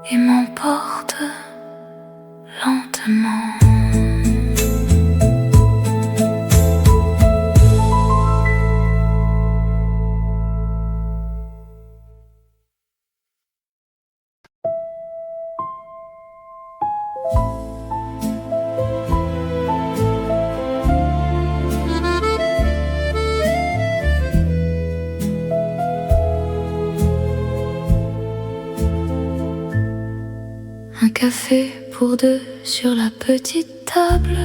Et m'emporte lentement. café pour deux sur la petite table.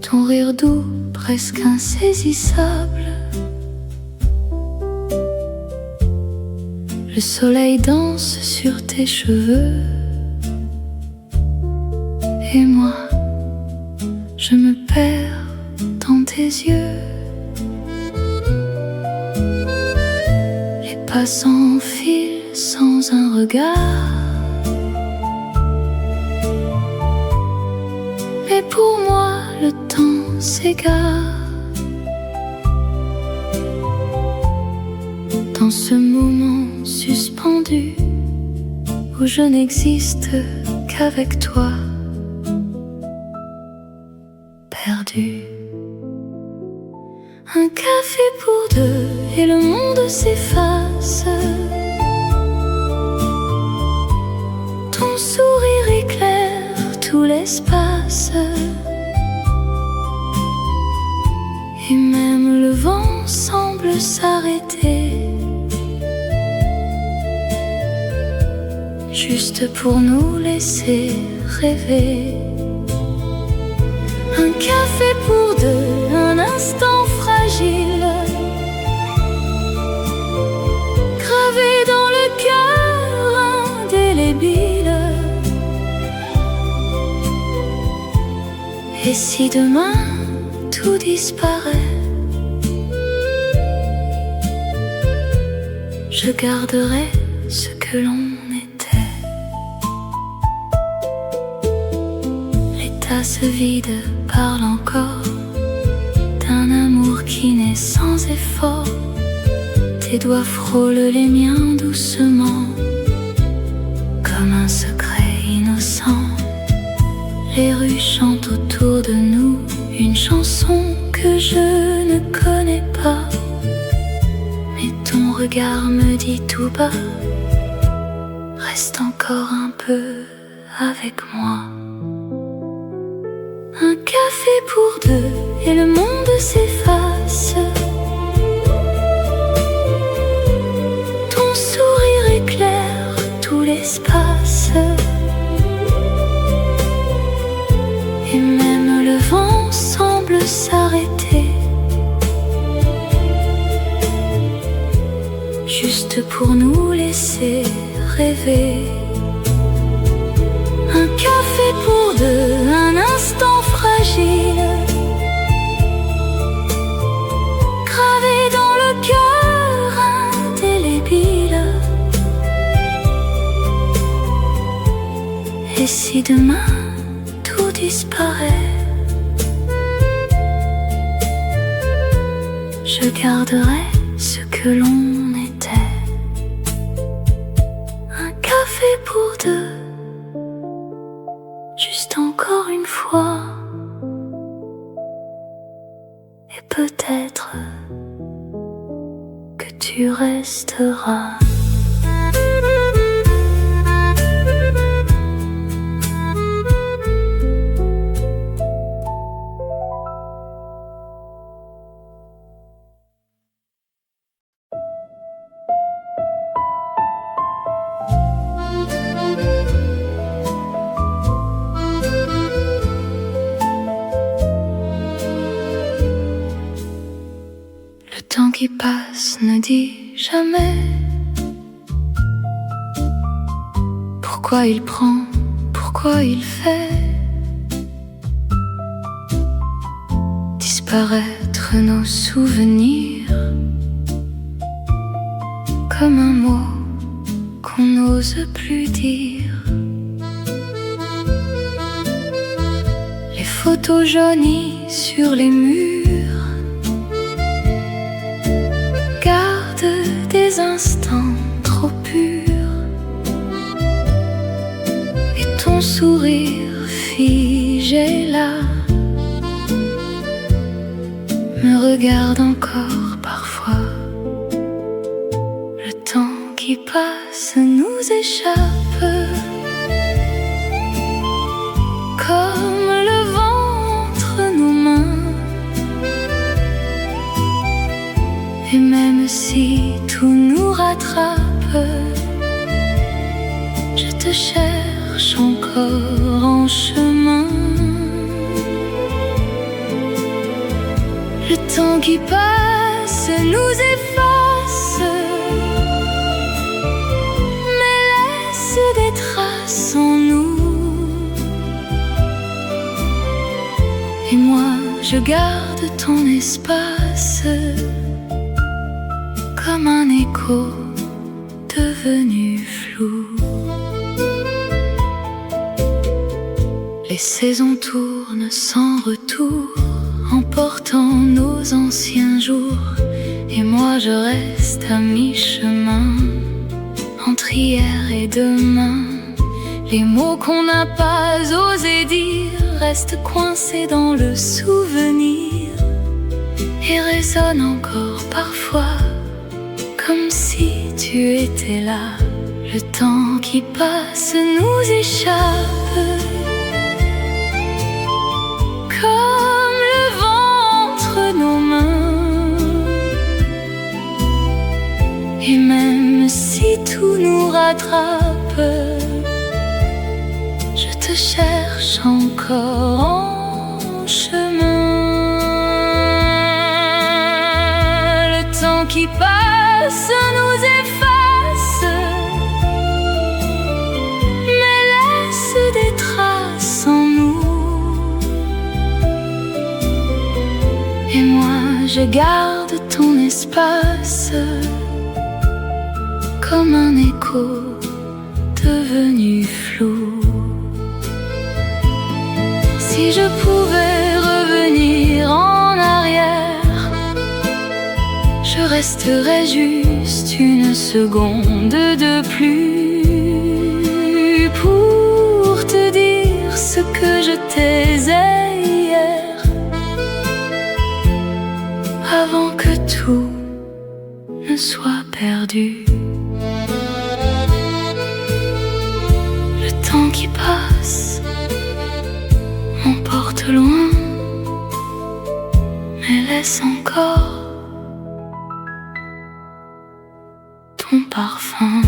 Ton rire doux, presque insaisissable. Le soleil danse sur tes cheveux. Et moi, je me perds dans tes yeux. Les passants filent sans un regard. Mais pour moi, le temps s'égare. Dans ce moment suspendu où je n'existe qu'avec toi, perdu. Un café pour deux et le monde s'efface. Ton sourire éclaire tout l'espace. Et même le vent semble s'arrêter, juste pour nous laisser rêver. Un café pour deux, un instant fragile, gravé dans le cœur indélébile. Et si demain tout disparaît, je garderai ce que l'on était. Les tasses vides parlent encore d'un amour qui naît sans effort. Tes doigts frôlent les miens doucement, comme un secret innocent. Les rues chantent autour de nous une chanson que je ne connais pas. Mais ton regard me dit tout bas, reste encore un peu avec moi. Un café pour deux et le monde s'efface. Ton sourire éclaire tout l'espace. Et même le vent semble s'arrêter, juste pour nous laisser rêver. Un café pour deux, un instant fragile, gravé dans le cœur indélébile. Et si demain tout disparaît, je garderai ce que l'on était. Un café pour deux, juste encore une fois. Et peut-être que tu resteras. Le temps qui passe ne dit jamais pourquoi il prend, pourquoi il fait disparaître nos souvenirs comme un mot qu'on n'ose plus dire. Les photos jaunies sur les murs gardent des instants trop purs. Et ton sourire figé là me regarde encore parfois. Le temps qui passe nous échappe comme le vent entre nos mains. Et même si tout nous rattrape, te cherche encore en chemin. Le temps qui passe nous efface, mais laisse des traces en nous. Et moi je garde ton espace comme un écho devenu flou. Les saisons tournent sans retour, emportant nos anciens jours. Et moi je reste à mi-chemin entre hier et demain. Les mots qu'on n'a pas osé dire restent coincés dans le souvenir et résonnent encore parfois comme si tu étais là. Le temps qui passe nous échappe comme le vent entre nos mains. Et même si tout nous rattrape, je te cherche encore en chemin. Le temps qui passe nous efface, mais laisse des traces en nous. Et moi je garde ton espace comme un écho devenu flou. Si je pouvais revenir en arrière, je resterais juste une seconde de plus pour te dire ce que je taisais hier, avant que tout ne soit perdu. Le temps qui passe m'emporte loin, mais laisse encore ton parfum.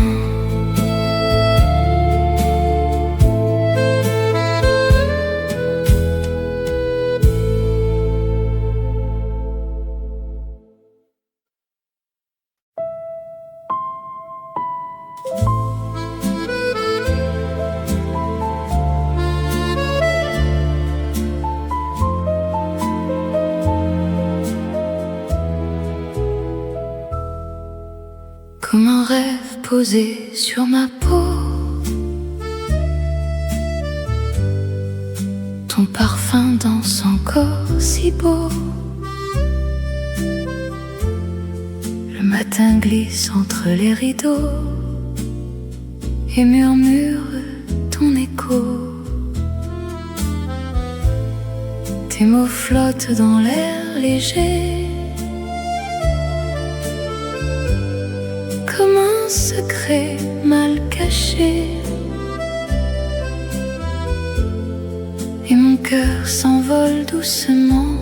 Comme un rêve posé sur ma peau, ton parfum danse encore si beau. Le matin glisse entre les rideaux et murmure ton écho. Tes mots flottent dans l'air léger, comme un secret mal caché. Et mon cœur s'envole doucement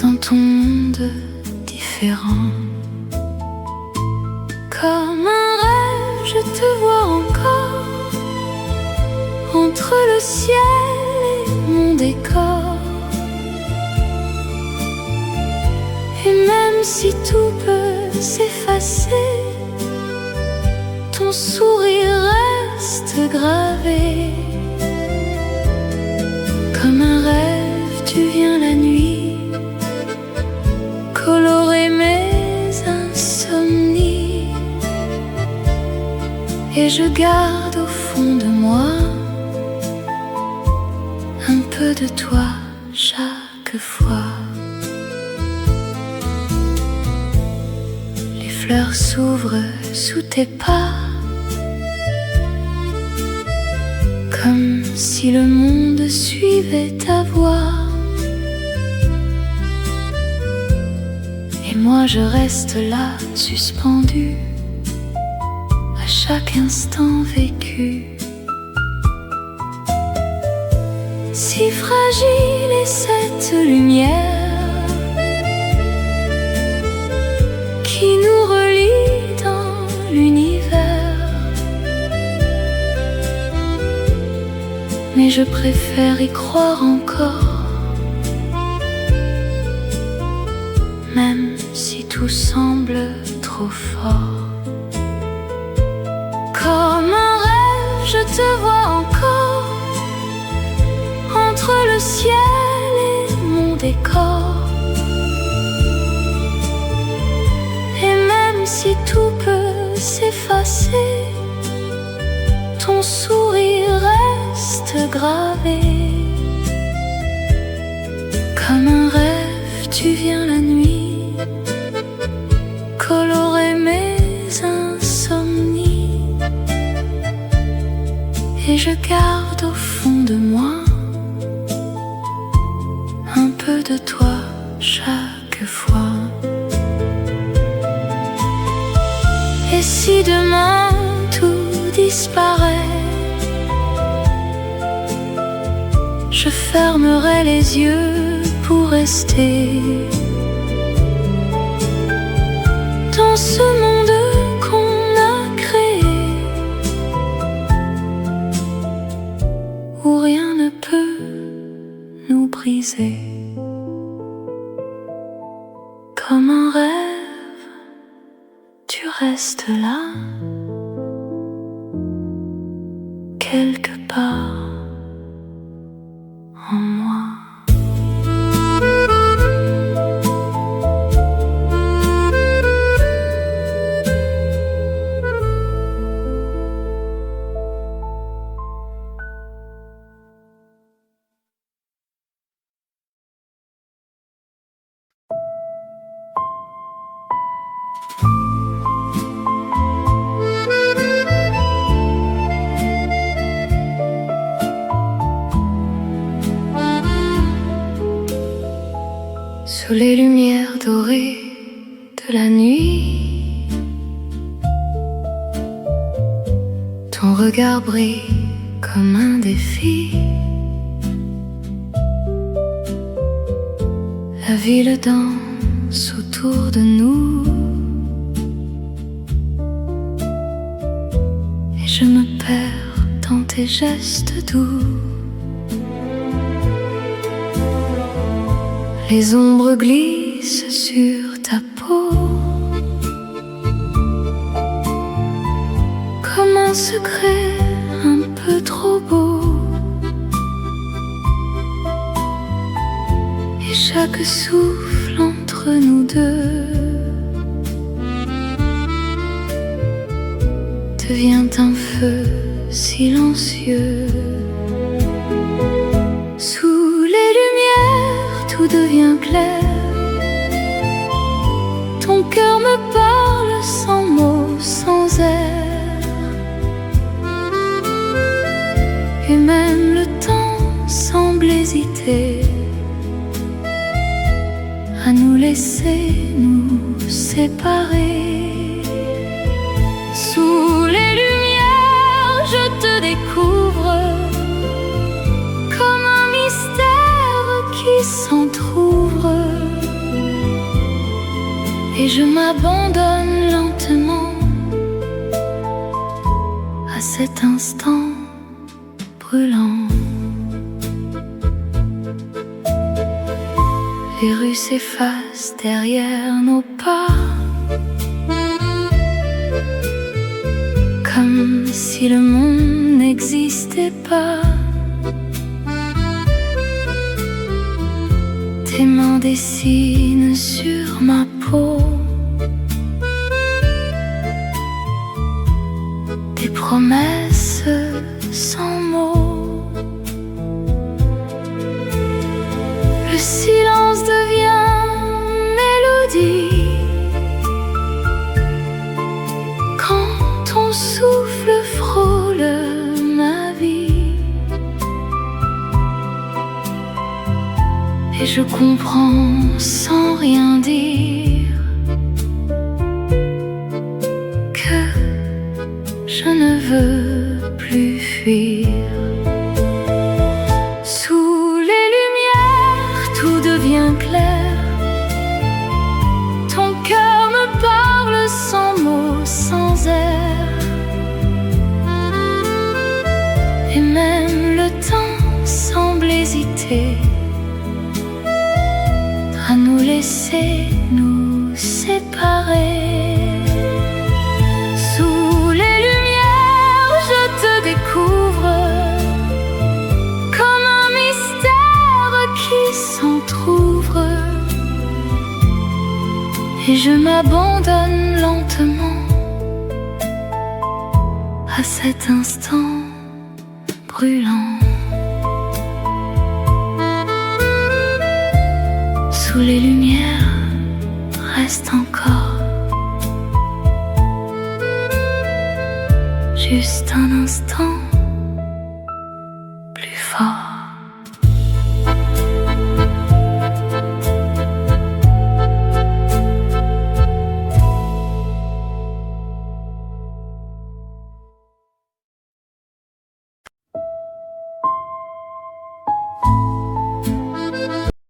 dans ton monde différent. Comme un rêve, je te vois encore entre le ciel et mon décor. Et même si tout peut s'effacer, ton sourire reste gravé. Comme un rêve, tu viens la nuit colorer mes insomnies. Et je garde au fond de moi un peu de toi chaque fois. Les fleurs s'ouvrent sous tes pas, comme si le monde suivait ta voix. Et moi je reste là, suspendu à chaque instant vécu. Si fragile est cette lumière qui nous relie dans l'univers. je préfère y croire encore, même si tout semble trop fort. Comme un rêve, je te vois encore, entre le ciel et mon décor. Et même si tout peut s'effacer, ton sourire reste gravé. Comme un rêve, tu viens la nuit, colorer mes insomnies. Et je garde au fond de moi un peu de toi chaque fois. Et si demain tout disparaît, je fermerai les yeux pour rester dans ce monde qu'on a créé, où rien ne peut nous briser. Comme un rêve, tu restes là, quelque part en moi. Sous les lumières dorées de la nuit, ton regard brille comme un défi. La ville danse autour de nous, et je me perds dans tes gestes doux. Les ombres glissent sur ta peau, comme un secret un peu trop beau. Et chaque souffle entre nous deux devient un feu silencieux. Sous les lumières, tout devient clair. Ton cœur me parle sans mots, sans air. Et même le temps semble hésiter à nous laisser nous séparer. Sous les lumières, je te découvre comme un mystère qui s'entr'ouvre. Et je m'abandonne lentement à cet instant brûlant. Les rues s'effacent derrière nos pas, comme si le monde n'existait pas. Tes mains dessinent sur ma peau des promesses sans mots. Le silence devient mélodie quand ton souffle frôle ma vie. Et je comprends sans rien dire que je ne veux plus fuir. Sous les lumières, tout devient clair. Ton cœur me parle sans mots, sans air. Et même le temps s'entr'ouvre et je m'abandonne lentement à cet instant brûlant. Sous les lumières reste encore juste un instant.